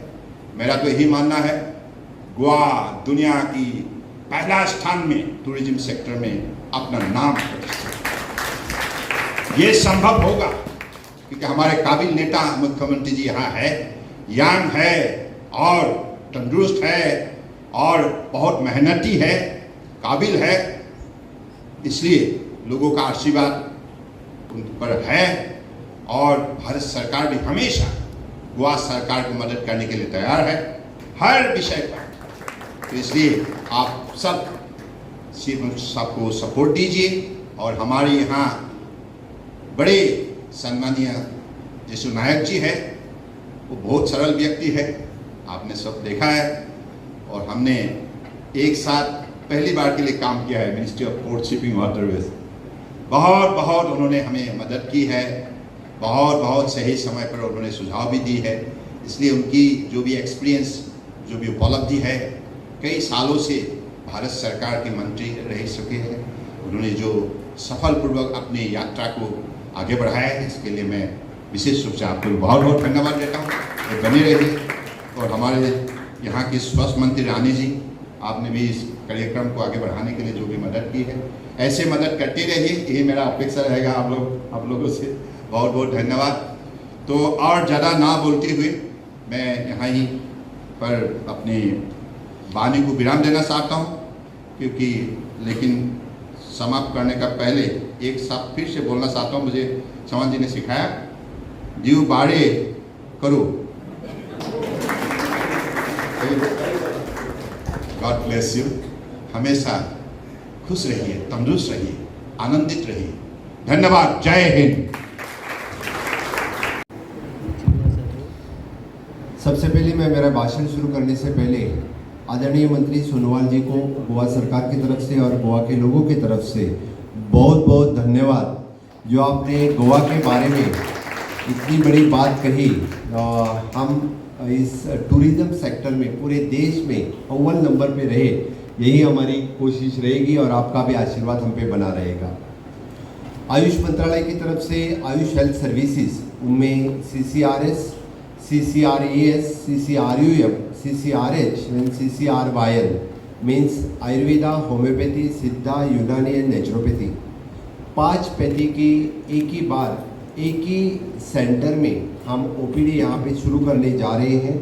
मेरा तो यही मानना है, गोवा दुनिया की पहला स्थान में टूरिज्म सेक्टर में अपना नाम प्रतिष्ठित। ये संभव होगा क्योंकि हमारे काबिल नेता मुख्यमंत्री जी यहाँ है, यंग है और तंदुरुस्त है और बहुत मेहनती है, काबिल है। इसलिए लोगों का आशीर्वाद उन पर है और भारत सरकार भी हमेशा गोवा सरकार को मदद करने के लिए तैयार है हर विषय पर। तो इसलिए आप सब सबको सपोर्ट दीजिए और हमारे यहाँ बड़े सम्मानीय यशु नायक जी है, वो बहुत सरल व्यक्ति है, आपने सब देखा है। और हमने एक साथ पहली बार के लिए काम किया है ministry of port shipping waterways. बहुत उन्होंने हमें मदद की है, बहुत सही समय पर उन्होंने सुझाव भी दी है। इसलिए उनकी जो भी एक्सपीरियंस, जो भी उपलब्धि है, कई सालों से भारत सरकार के मंत्री रह चुके हैं, उन्होंने जो सफलपूर्वक अपनी यात्रा को आगे बढ़ाया है, इसके लिए मैं विशेष रूप से आपको बहुत धन्यवाद देता हूँ। बने रहिए। और हमारे यहाँ के स्वास्थ्य मंत्री रानी जी, आपने भी इस कार्यक्रम को आगे बढ़ाने के लिए जो भी मदद की है, ऐसे मदद करते रहिए, यही मेरा अपेक्षा रहेगा आप लोगों से। बहुत धन्यवाद। तो और ज़्यादा ना बोलते हुए मैं यहाँ ही पर अपनी वाणी को विराम देना चाहता हूँ, क्योंकि लेकिन समाप्त करने का पहले एक शब्द फिर से बोलना चाहता हूँ। मुझे चौहान जी ने सिखाया, जीव बाड़े करो। God bless you. हमेशा खुश रहिए, तंदुरुस्त रहिए, आनंदित रहिए। धन्यवाद। जय हिंद। सबसे पहले मैं मेरा भाषण शुरू करने से पहले आदरणीय मंत्री सोनोवाल जी को गोवा सरकार की तरफ से और गोवा के लोगों की तरफ से बहुत धन्यवाद, जो आपने गोवा के बारे में इतनी बड़ी बात कही। हम इस टूरिज्म सेक्टर में पूरे देश में अव्वल नंबर पे रहे, यही हमारी कोशिश रहेगी और आपका भी आशीर्वाद हम पे बना रहेगा। आयुष मंत्रालय की तरफ से आयुष हेल्थ सर्विसेज, उनमें CCRS, CCRAS, CCRUM, CCRH and CCRYL means Ayurveda, homeopathy, सिद्धा, यूनानी एंड नेचुरोपैथी, 5 पैथी की एक ही सेंटर में हम OPD यहाँ पे शुरू करने जा रहे हैं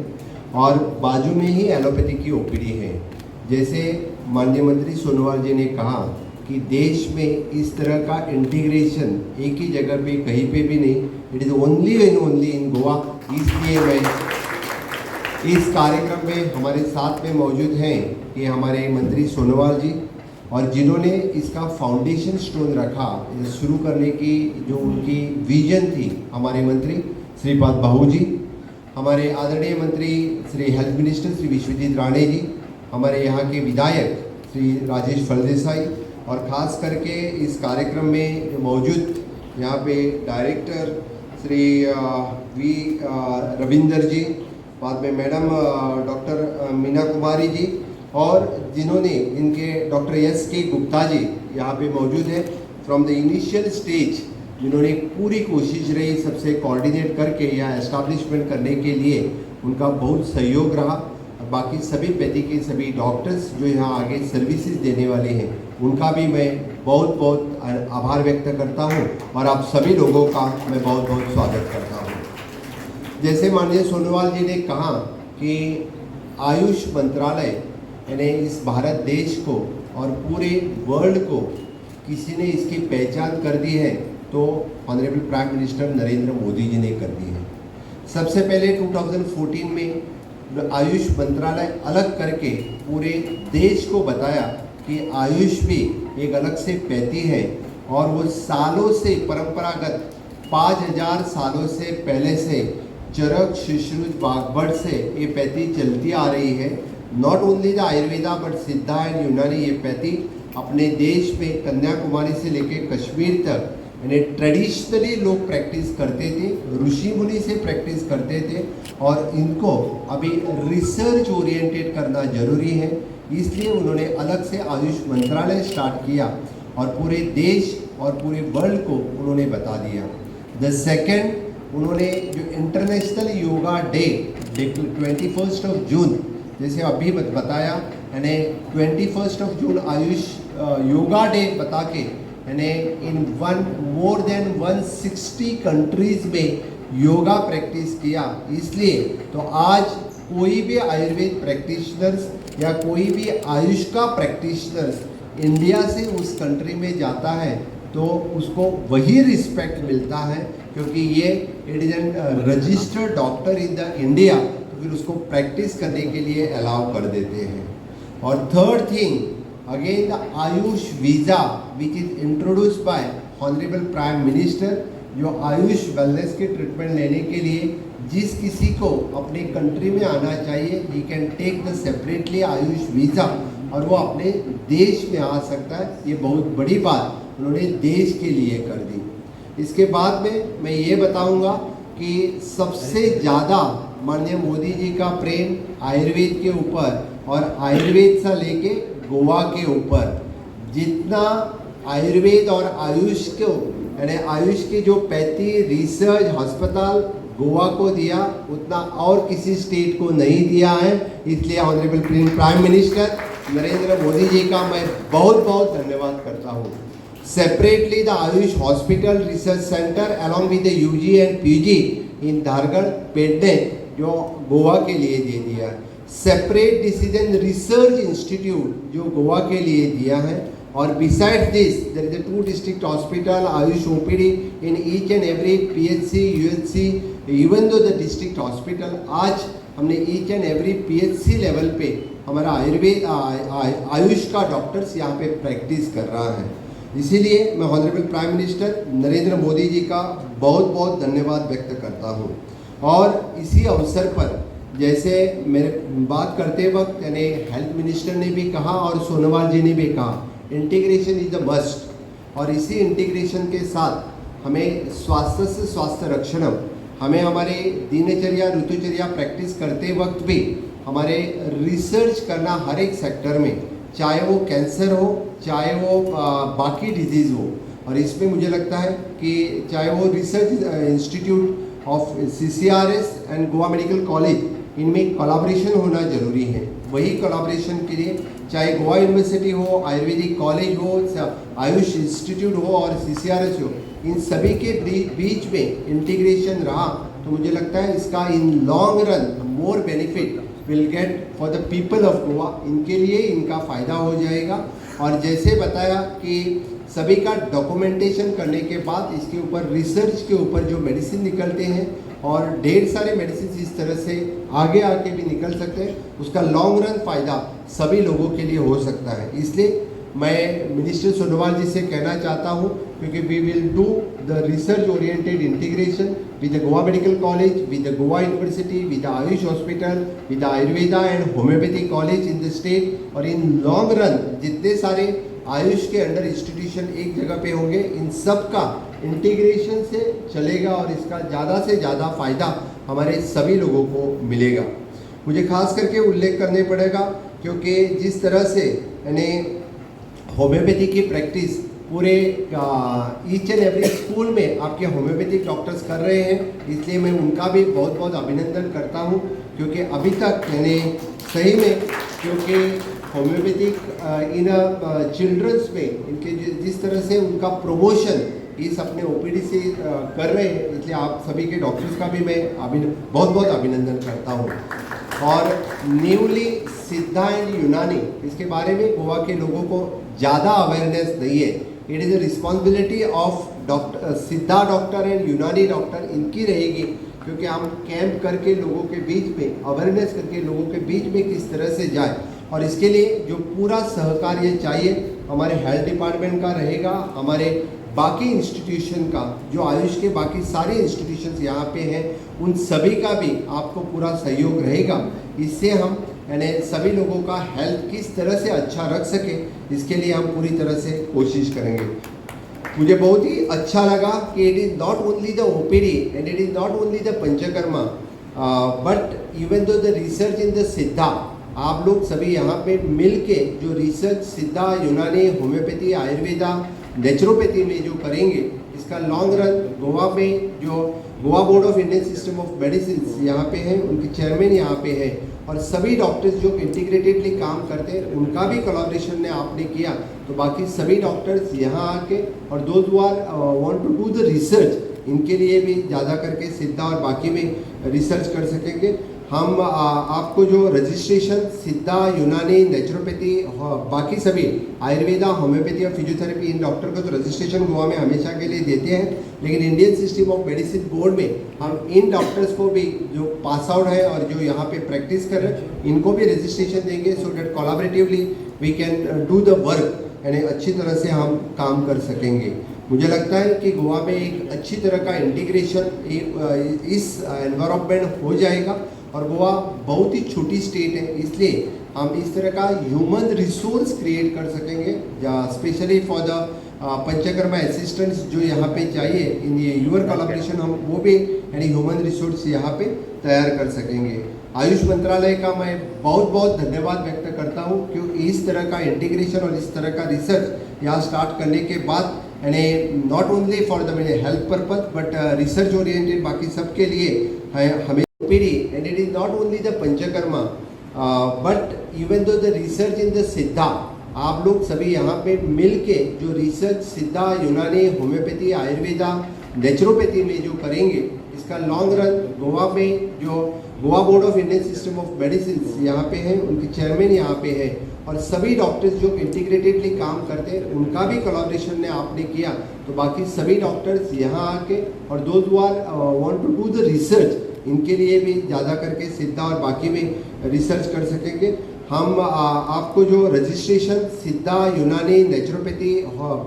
और बाजू में ही एलोपैथी की OPD है। जैसे माननीय मंत्री सोनोवाल जी ने कहा कि देश में इस तरह का इंटीग्रेशन एक ही जगह पे कहीं पे भी नहीं, it is only in Goa. इसलिए मैं इस कार्यक्रम में हमारे साथ में मौजूद हैं कि हमारे मंत्री सोनोवाल जी, और जिन्होंने इसका फाउंडेशन स्टोन रखा शुरू करने की, जो उनकी विजन थी, हमारे मंत्री श्रीपाद बाहू जी, हमारे आदरणीय मंत्री श्री हेल्थ मिनिस्टर श्री विश्वजीत राणे जी, हमारे यहाँ के विधायक श्री राजेश फलदेसाई, और ख़ास करके इस कार्यक्रम में मौजूद यहाँ पे डायरेक्टर श्री वी रविंदर जी, बाद में मैडम डॉक्टर मीना कुमारी जी, और जिन्होंने इनके डॉक्टर SK गुप्ता जी यहाँ पे मौजूद है। फ्रॉम द इनिशियल स्टेज जिन्होंने पूरी कोशिश रही सबसे कोऑर्डिनेट करके यहाँ एस्टैब्लिशमेंट करने के लिए, उनका बहुत सहयोग रहा। और बाकी सभी पैथी के सभी डॉक्टर्स जो यहाँ आगे सर्विसेज देने वाले हैं, उनका भी मैं बहुत आभार व्यक्त करता हूँ और आप सभी लोगों का मैं बहुत स्वागत करता हूँ। जैसे माननीय सोनोवाल जी ने कहा कि आयुष मंत्रालय यानी इस भारत देश को और पूरे वर्ल्ड को किसी ने इसकी पहचान कर दी है, तो honourable prime minister Narendra Modi ji ने कर दी है। सबसे पहले 2014 में आयुष मंत्रालय अलग करके पूरे देश को बताया कि आयुष भी एक अलग से पैथी है और वो सालों से परंपरागत 5000 सालों से पहले से चरक शिश्रुत वाग्भट से ये पैथी चलती आ रही है। Not only the Ayurveda but सिद्धा एंड यूनानी ये पैथी अपने देश में कन्याकुमारी से लेकर कश्मीर तक यानी ट्रेडिशनली लोग प्रैक्टिस करते थे, ऋषि मुनि से प्रैक्टिस करते थे और इनको अभी रिसर्च ओरिएंटेड करना जरूरी है। इसलिए उन्होंने अलग से आयुष मंत्रालय स्टार्ट किया और पूरे देश और पूरे वर्ल्ड को उन्होंने बता दिया। द सेकेंड, उन्होंने जो इंटरनेशनल योगा डे 21 जून जैसे अभी बताया, यानी 21 जून आयुष योगा डे बता के यानी इन मोर देन 160 कंट्रीज में योगा प्रैक्टिस किया। इसलिए तो आज कोई भी आयुर्वेद प्रैक्टिशनर्स या कोई भी आयुष का प्रैक्टिशनर्स इंडिया से उस कंट्री में जाता है तो उसको वही रिस्पेक्ट मिलता है, क्योंकि ये it is an registered doctor in the India, तो फिर उसको प्रैक्टिस करने के लिए अलाउ कर देते हैं। और third thing, again the Ayush visa which is introduce by honourable prime minister, जो आयुष वेलनेस के ट्रीटमेंट लेने के लिए जिस किसी को अपने कंट्री में आना चाहिए, he can take the separately AYUSH visa और वो अपने देश में आ सकता है। ये बहुत बड़ी बात उन्होंने देश के लिए कर दी। इसके बाद में मैं ये बताऊंगा कि सबसे ज़्यादा माननीय मोदी जी का प्रेम आयुर्वेद के ऊपर और आयुर्वेद से लेके गोवा के ऊपर, जितना आयुर्वेद और आयुष को यानी आयुष के जो 35 रिसर्च अस्पताल गोवा को दिया उतना और किसी स्टेट को नहीं दिया है। इसलिए honourable prime minister Narendra Modi ji का मैं बहुत बहुत धन्यवाद करता हूँ। Separately the AYUSH hospital research centre along with the UG and PG in Dhargal Pedne जो गोवा के लिए दे दिया है। सेपरेट डिसीजन रिसर्च इंस्टीट्यूट जो गोवा के लिए दिया है। और beside this there is 2 district hospital AYUSH OPD in each and every PHC UHC even though the district hospital. आज हमने each and every PHC level पे हमारा आयुर्वेद आयुष का डॉक्टर्स यहाँ पे प्रैक्टिस कर रहा है। इसीलिए मैं honourable prime minister Narendra Modi ji का बहुत बहुत धन्यवाद व्यक्त करता हूँ। और इसी अवसर पर जैसे मेरे बात करते वक्त यानी हेल्थ मिनिस्टर ने भी कहा और सोनोवाल जी ने भी कहा, इंटीग्रेशन इज द मस्ट। और इसी इंटीग्रेशन के साथ हमें स्वास्थ्य से स्वास्थ्य रक्षणम, हमें हमारे दिनचर्या ऋतुचर्या प्रैक्टिस करते वक्त भी हमारे रिसर्च करना हर एक सेक्टर में, चाहे वो कैंसर हो चाहे वो बाकी डिजीज़ हो। और इसमें मुझे लगता है कि चाहे वो research institute of CCRS and Goa medical college, इनमें कोलैबोरेशन होना जरूरी है। वही कोलैबोरेशन के लिए चाहे गोवा यूनिवर्सिटी हो, आयुर्वेदिक कॉलेज हो, आयुष इंस्टीट्यूट हो और CCRS हो, इन सभी के बीच में इंटीग्रेशन रहा तो मुझे लगता है इसका in long run more benefit will get for the people of Goa. इनके लिए इनका फ़ायदा हो जाएगा। और जैसे बताया कि सभी का डॉक्यूमेंटेशन करने के बाद इसके ऊपर रिसर्च के ऊपर जो मेडिसिन निकलते हैं और ढेर सारे मेडिसिन इस तरह से आगे आके भी निकल सकते हैं, उसका लॉन्ग रन फ़ायदा सभी लोगों के लिए हो सकता है। इसलिए मैं मिनिस्टर सोनोवाल जी से कहना चाहता हूँ, क्योंकि we will do the research oriented integration with the Goa Medical College, with the Goa University, with the Ayush Hospital, with the Ayurveda and Homeopathy College in the state। और इन लॉन्ग रन जितने सारे आयुष के under institution एक जगह पे होंगे, इन सब का इंटीग्रेशन से चलेगा और इसका ज़्यादा से ज़्यादा फ़ायदा हमारे सभी लोगों को मिलेगा। मुझे खास करके उल्लेख करने पड़ेगा क्योंकि जिस तरह से यानी होम्योपैथी की प्रैक्टिस पूरे ईच एंड एवरी स्कूल में आपके होम्योपैथिक डॉक्टर्स कर रहे हैं, इसलिए मैं उनका भी बहुत बहुत अभिनंदन करता हूं। क्योंकि अभी तक यानी सही में क्योंकि होम्योपैथिक इन चिल्ड्रंस में इनके जिस तरह से उनका प्रमोशन इस अपने ओपीडी से कर रहे हैं, इसलिए आप सभी के डॉक्टर्स का भी मैं बहुत बहुत अभिनंदन करता हूँ। और न्यूली सिद्धा एंड यूनानी, इसके बारे में गोवा के लोगों को ज़्यादा अवेयरनेस नहीं है। It is a responsibility of doctor सिद्धा डॉक्टर एंड यूनानी डॉक्टर, इनकी रहेगी क्योंकि हम कैंप करके लोगों के बीच में अवेयरनेस करके लोगों के बीच में किस तरह से जाए, और इसके लिए जो पूरा सहकार्य चाहिए हमारे हेल्थ डिपार्टमेंट का रहेगा, हमारे बाकी इंस्टीट्यूशन का, जो आयुष के बाकी सारे इंस्टीट्यूशंस यहाँ पे हैं उन सभी का भी आपको पूरा सहयोग रहेगा। इससे हम यानी सभी लोगों का हेल्थ किस तरह से अच्छा रख सके, इसके लिए हम पूरी तरह से कोशिश करेंगे। मुझे बहुत ही अच्छा लगा कि it is not only the OPD and it is not only the panchakarma but even though the research in the सिद्धा, आप लोग सभी यहाँ पे मिल के जो रिसर्च सिद्धा, यूनानी, होम्योपैथी, आयुर्वेदा, नेचुरोपैथी में जो करेंगे, इसका लॉन्ग रन गोवा में जो Goa board of Indian system of medicine यहाँ पे हैं, उनके चेयरमैन यहाँ पे हैं, और सभी डॉक्टर्स जो इंटीग्रेटेडली काम करते हैं उनका भी कोलैबोरेशन ने आपने किया, तो बाकी सभी डॉक्टर्स यहाँ आके और those who are want to do the research, इनके लिए भी ज़्यादा करके सिद्धा और बाकी में रिसर्च कर सकेंगे। हम आपको जो रजिस्ट्रेशन सिद्धा, यूनानी, नेचुरोपैथी, बाकी सभी आयुर्वेदा, होम्योपैथी और फिजियोथेरेपी, इन डॉक्टर को तो रजिस्ट्रेशन गोवा में हमेशा के लिए देते हैं, लेकिन Indian system of medicine board में हम इन डॉक्टर्स को भी जो पास आउट है और जो यहाँ पे प्रैक्टिस कर रहे हैं इनको भी रजिस्ट्रेशन देंगे, so that collaboratively we can do the work, यानी अच्छी तरह से हम काम कर सकेंगे। मुझे लगता है कि गोवा में एक अच्छी तरह का इंटीग्रेशन इस एनवायरनमेंट हो जाएगा, और गोवा बहुत ही छोटी स्टेट है, इसलिए हम इस तरह का ह्यूमन रिसोर्स क्रिएट कर सकेंगे, specially for the panchakarma assistants जो यहाँ पे चाहिए इन ये यूर कोलैबोरेशन, हम वो भी यानी ह्यूमन रिसोर्स यहाँ पे तैयार कर सकेंगे। आयुष मंत्रालय का मैं बहुत बहुत धन्यवाद व्यक्त करता हूँ क्योंकि इस तरह का इंटीग्रेशन और इस तरह का रिसर्च यहाँ स्टार्ट करने के बाद यानी not only for the health purpose but research oriented बाकी सबके लिए हमें OPD and it is not only the panchakarma but even though the research in the सिद्धा, आप लोग सभी यहाँ पे मिल के जो रिसर्च सिद्धा, यूनानी, होम्योपैथी, आयुर्वेदा, नेचुरोपैथी में जो करेंगे, इसका लॉन्ग रन गोवा में जो Goa board of Indian system of medicine यहाँ पे हैं, उनके चेयरमैन यहाँ पे हैं, और सभी डॉक्टर्स जो इंटीग्रेटेडली काम करते हैं उनका भी कोलैबोरेशन ने आपने किया, तो बाकी सभी डॉक्टर्स यहाँ आके और those who are want to do the research, इनके लिए भी ज़्यादा करके सिद्धा और बाकी में रिसर्च कर सकेंगे। हम आपको जो रजिस्ट्रेशन सिद्धा, यूनानी, नेचुरोपैथी,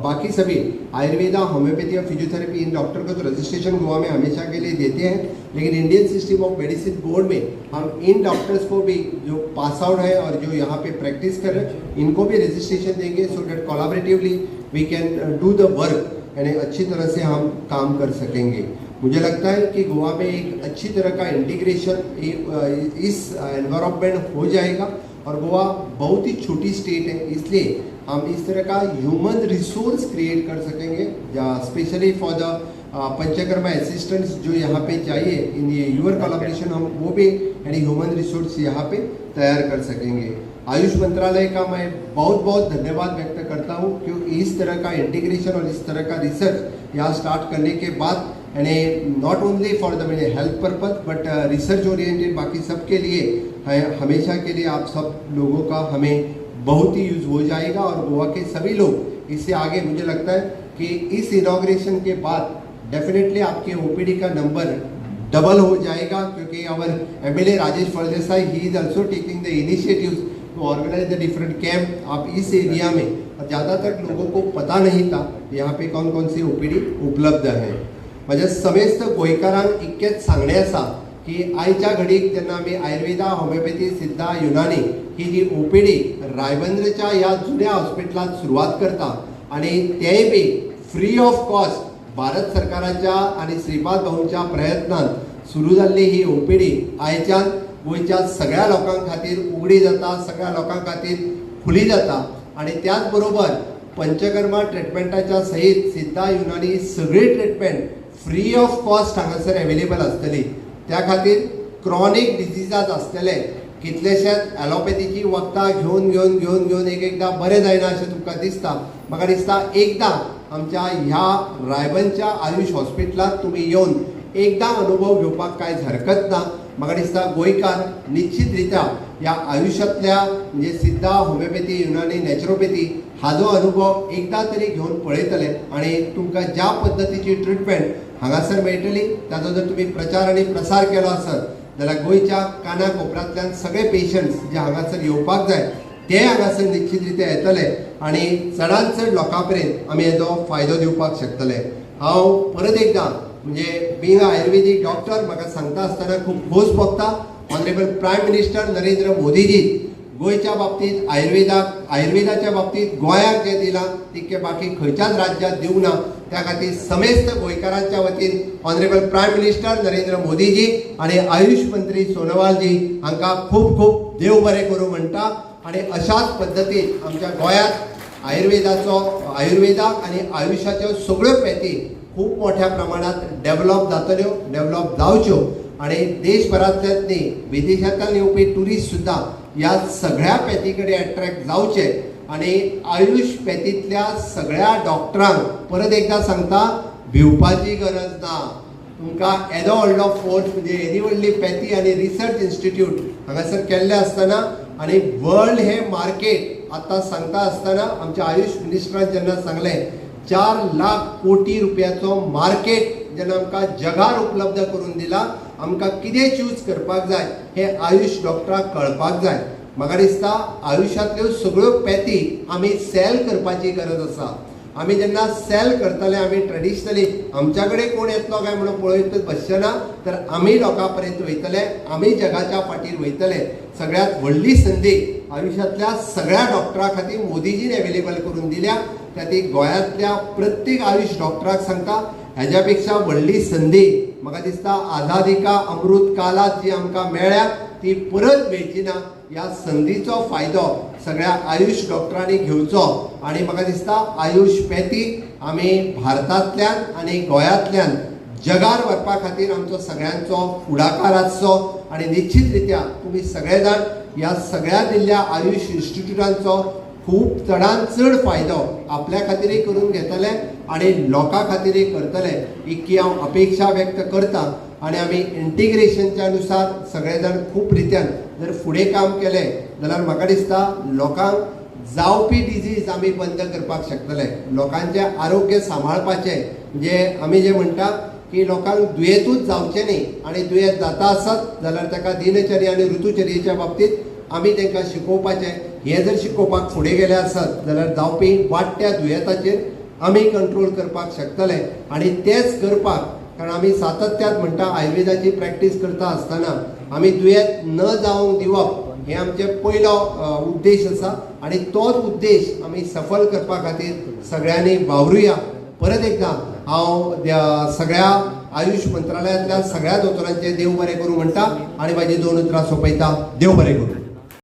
बाकी सभी आयुर्वेदा, होम्योपैथी और फिजियोथेरेपी, इन डॉक्टर को तो रजिस्ट्रेशन गोवा में हमेशा के लिए देते हैं, लेकिन Indian system of medicine board में हम इन डॉक्टर्स को भी जो पास आउट है और जो यहाँ पे प्रैक्टिस कर रहे हैं इनको भी रजिस्ट्रेशन देंगे, so that collaboratively we can do the work, यानी अच्छी तरह से हम काम कर सकेंगे। मुझे लगता है कि गोवा में एक अच्छी तरह का इंटीग्रेशन इस एनवायरनमेंट हो जाएगा, और गोवा बहुत ही छोटी स्टेट है, इसलिए हम इस तरह का ह्यूमन रिसोर्स क्रिएट कर सकेंगे, specially for the panchakarma assistants जो यहाँ पे चाहिए इन ये यूर कोलैबोरेशन, हम वो भी यानी ह्यूमन रिसोर्स यहाँ पे तैयार कर सकेंगे। आयुष मंत्रालय का मैं बहुत बहुत धन्यवाद व्यक्त करता हूँ क्योंकि इस तरह का इंटीग्रेशन और इस तरह का रिसर्च यहाँ स्टार्ट करने के बाद यानी not only for the health purpose but research oriented बाकी सबके लिए हमेशा के लिए आप सब लोगों का हमें बहुत ही यूज़ हो जाएगा, और गोवा के सभी लोग इससे आगे मुझे लगता है कि इस इनॉग्रेशन के बाद डेफिनेटली आपके ओपीडी का नंबर डबल हो जाएगा, क्योंकि our MLA Rajesh Phaldesai he is also taking the initiatives to organise the different camp. आप इस एरिया में, और ज़्यादातर लोगों को पता नहीं था यहाँ पे कौन कौन सी ओपीडी उपलब्ध है। म्हज्या समेस्त गोंयकारांक इतकेंच सांगणें आसा की आयच्या घडीक जेन्ना आमी आयुर्वेदा, होमिओपॅथी, सिद्धा, युनानी ही जी ओपीडी रायबंद्रच्या ह्या जुन्या हॉस्पिटलांत सुरवात करता, आणि तेय B free of cost Bharat सरकाराच्या आणि श्रीपाद भाऊंच्या प्रयत्नान सुरू जाल्ली ही ओपीडी आयच्यान गोंयच्या सगळ्या लोकां खातीर उगडी जाता, सगळ्या लोकां खातीर खुली जाता, आणि त्याच बरोबर पंचकर्मा ट्रिटमेंटाच्या सहित सिद्धा, युनानी सगळी ट्रिटमेंट फ्री ऑफ कॉस्ट हांगासर अवेलेबल आसतली। त्या खातीर क्रॉनिक डिजीजास आसतले, कितलेशेच ॲलोपॅथीची वखदां घेवन घेवन घेवन घेवन एकदा बरें जायना अशें तुमकां दिसता। म्हाका दिसता एकदां आमच्या ह्या रायबंदच्या आयुष हॉस्पिटलांत तुमी येवन एकदां अनुभव घेवपाक कांयच हरकत ना। म्हाका दिसता गोंयकार निश्चित रित्या ह्या आयुष्यातल्या म्हणजे सिद्धा, होमिओपॅथी, युनानी, नॅचुरोपॅथी हाजो अनुभव एकदा तरी घेवन पळयतले, आणि तुमकां ज्या पद्दतीची ट्रिटमेंट हांगासर मेळटली. ताजो जर तुमी प्रचार आनी प्रसार केलो आसत जाल्यार गोंयच्या काना कोपऱ्यांतल्यान सगळे पेशंट्स जे हांगासर येवपाक जाय ते हांगासर निश्चित रित्या येतले आनी चडांत चड लोकां पर्यंत आमी हेजो फायदो दिवपाक शकतले. हांव परत एकदां म्हणजे बींग अ आयुर्वेदीक डॉक्टर म्हाका सांगता आसतना खूब खोस भोगता. ऑनरेबल प्रायम मिनिस्टर नरेंद्र मोदीजी गोंयच्या बाबतींत आयुर्वेदाच्या बाबतींत गोंयाक जें दिलां तितकें बाकी खंयच्याच राज्यात दिवंक ना. त्या खातीर समेस्त गोंयकारांच्या वतीन ऑनरेबल प्रायम मिनिस्टर नरेंद्र मोदीजी आनी आयुष मंत्री सोनोवालजी हांकां खूब खूब देव बरें करूं म्हणटा. आनी अशाच पद्दतीन आमच्या गोंयांत आयुर्वेदाक आनी आयुशाच्यो सगळ्यो पॅथी खूब मोठ्या प्रमाणात डेव्हलप जातल्यो, डेव्हलप जावच्यो आनी देशभरांतल्यान न्ही विदेशांतल्यान येवपी ट्युरिस्ट सुद्दां ह्या सगळ्या पॅथी कडेन अट्रॅक्ट जावचे आनी आयुष पॅथींतल्या सगळ्या डॉक्टरांक परत एकदां सांगता भिवपाची गरज ना. तुमकां येदो व्हडलो फोर्स म्हणजे येदी व्हडली पॅथी आनी रिसर्च इन्स्टिट्यूट हांगासर केल्ले आसतना आनी वर्ल्ड हे मार्केट आतां सांगता आसतना आमच्या आयुष मिनिस्टरान जेन्ना सांगलें 4 लाख कोटी रुपयाचो मार्केट जेन्ना आमकां जगार उपलब्ध करून दिला, आमकां कितें चूज करपाक जाय हे आयुष डॉक्टराक कळपाक जाय. म्हाका दिसता आयुशांतल्यो सगळ्यो पॅथी आमी सेल करपाची गरज आसा. आमी जेन्ना सेल करतले आमी ट्रेडिशनली आमच्या कडेन कोण येतलो काय म्हणून पळयत बसचे ना, तर आमी लोकां पर्यंत वयतले, आमी जगाच्या फाटीर वयतले. सगळ्यांत व्हडली संदी आयुशांतल्या सगळ्या डॉक्टरां खातीर मोदीजीन एवेलेबल करून दिल्या. त्या गोंयांतल्या प्रत्येक आयुष डॉक्टराक सांगता हेज्या पेक्षा व्हडली संदी म्हाका दिसता आझादी का अमृत कालात जी आमकां मेळ्ळ्या ती परत मेळची ना. ह्या संदीचो फायदो सगळ्या आयुष डॉक्टरांनी घेवचो आनी म्हाका दिसता आयुष पॅथी आमी भारतांतल्यान आनी गोंयांतल्यान जगार व्हरपा खातीर आमचो सगळ्यांचो फुडाकार आसचो आनी निश्चित रित्या तुमी सगळे जाण ह्या सगळ्या दिल्ल्या आयुष इन्स्टिट्यूटांचो खूब चडांत चड फायदो आपल्या खातीरय करून घेतले आनी लोकां खातीरय करतले इतकी हांव अपेक्षा व्यक्त करतां. आनी आमी इंटिग्रेशनच्या अनुसार सगळे जाण खूब रित्यान जर फुडें काम केलें जाल्यार म्हाका दिसता लोकांक जावपी डिजीज आमी बंद करपाक शकतले. लोकांचें आरोग्य सांबाळपाचें जे आमी जे म्हणटा की लोकांक दुयेंतूच जावचें न्ही आनी दुयेंत जाता आसत जाल्यार ताका दिनचर्या आनी ऋतुचर्येच्या बाबतींत आमी तांकां शिकोवपाचें. हें जर शिकोवपाक फुडें गेले आसत जाल्यार जावपी वाडट्या दुयेंताचेर आमी कंट्रोल करपाक शकतले. आनी तेंच करपाक कारण आमी सातत्यान म्हणटा आयुर्वेदाची प्रॅक्टीस करता आसतना आमी दुयेंत न जावंक दिवप हे आमचे पयलो उद्देश आसा आनी तोच उद्देश आमी सफल करपा खातीर सगळ्यांनी वावरुया. परत एकदां हांव सगळ्या आयुष मंत्रालयातल्या सगळ्या दोतोरांचे देव बरें करूं म्हणटा आनी म्हाजी 2 उतरां सोंपयता. देव बरें करूं.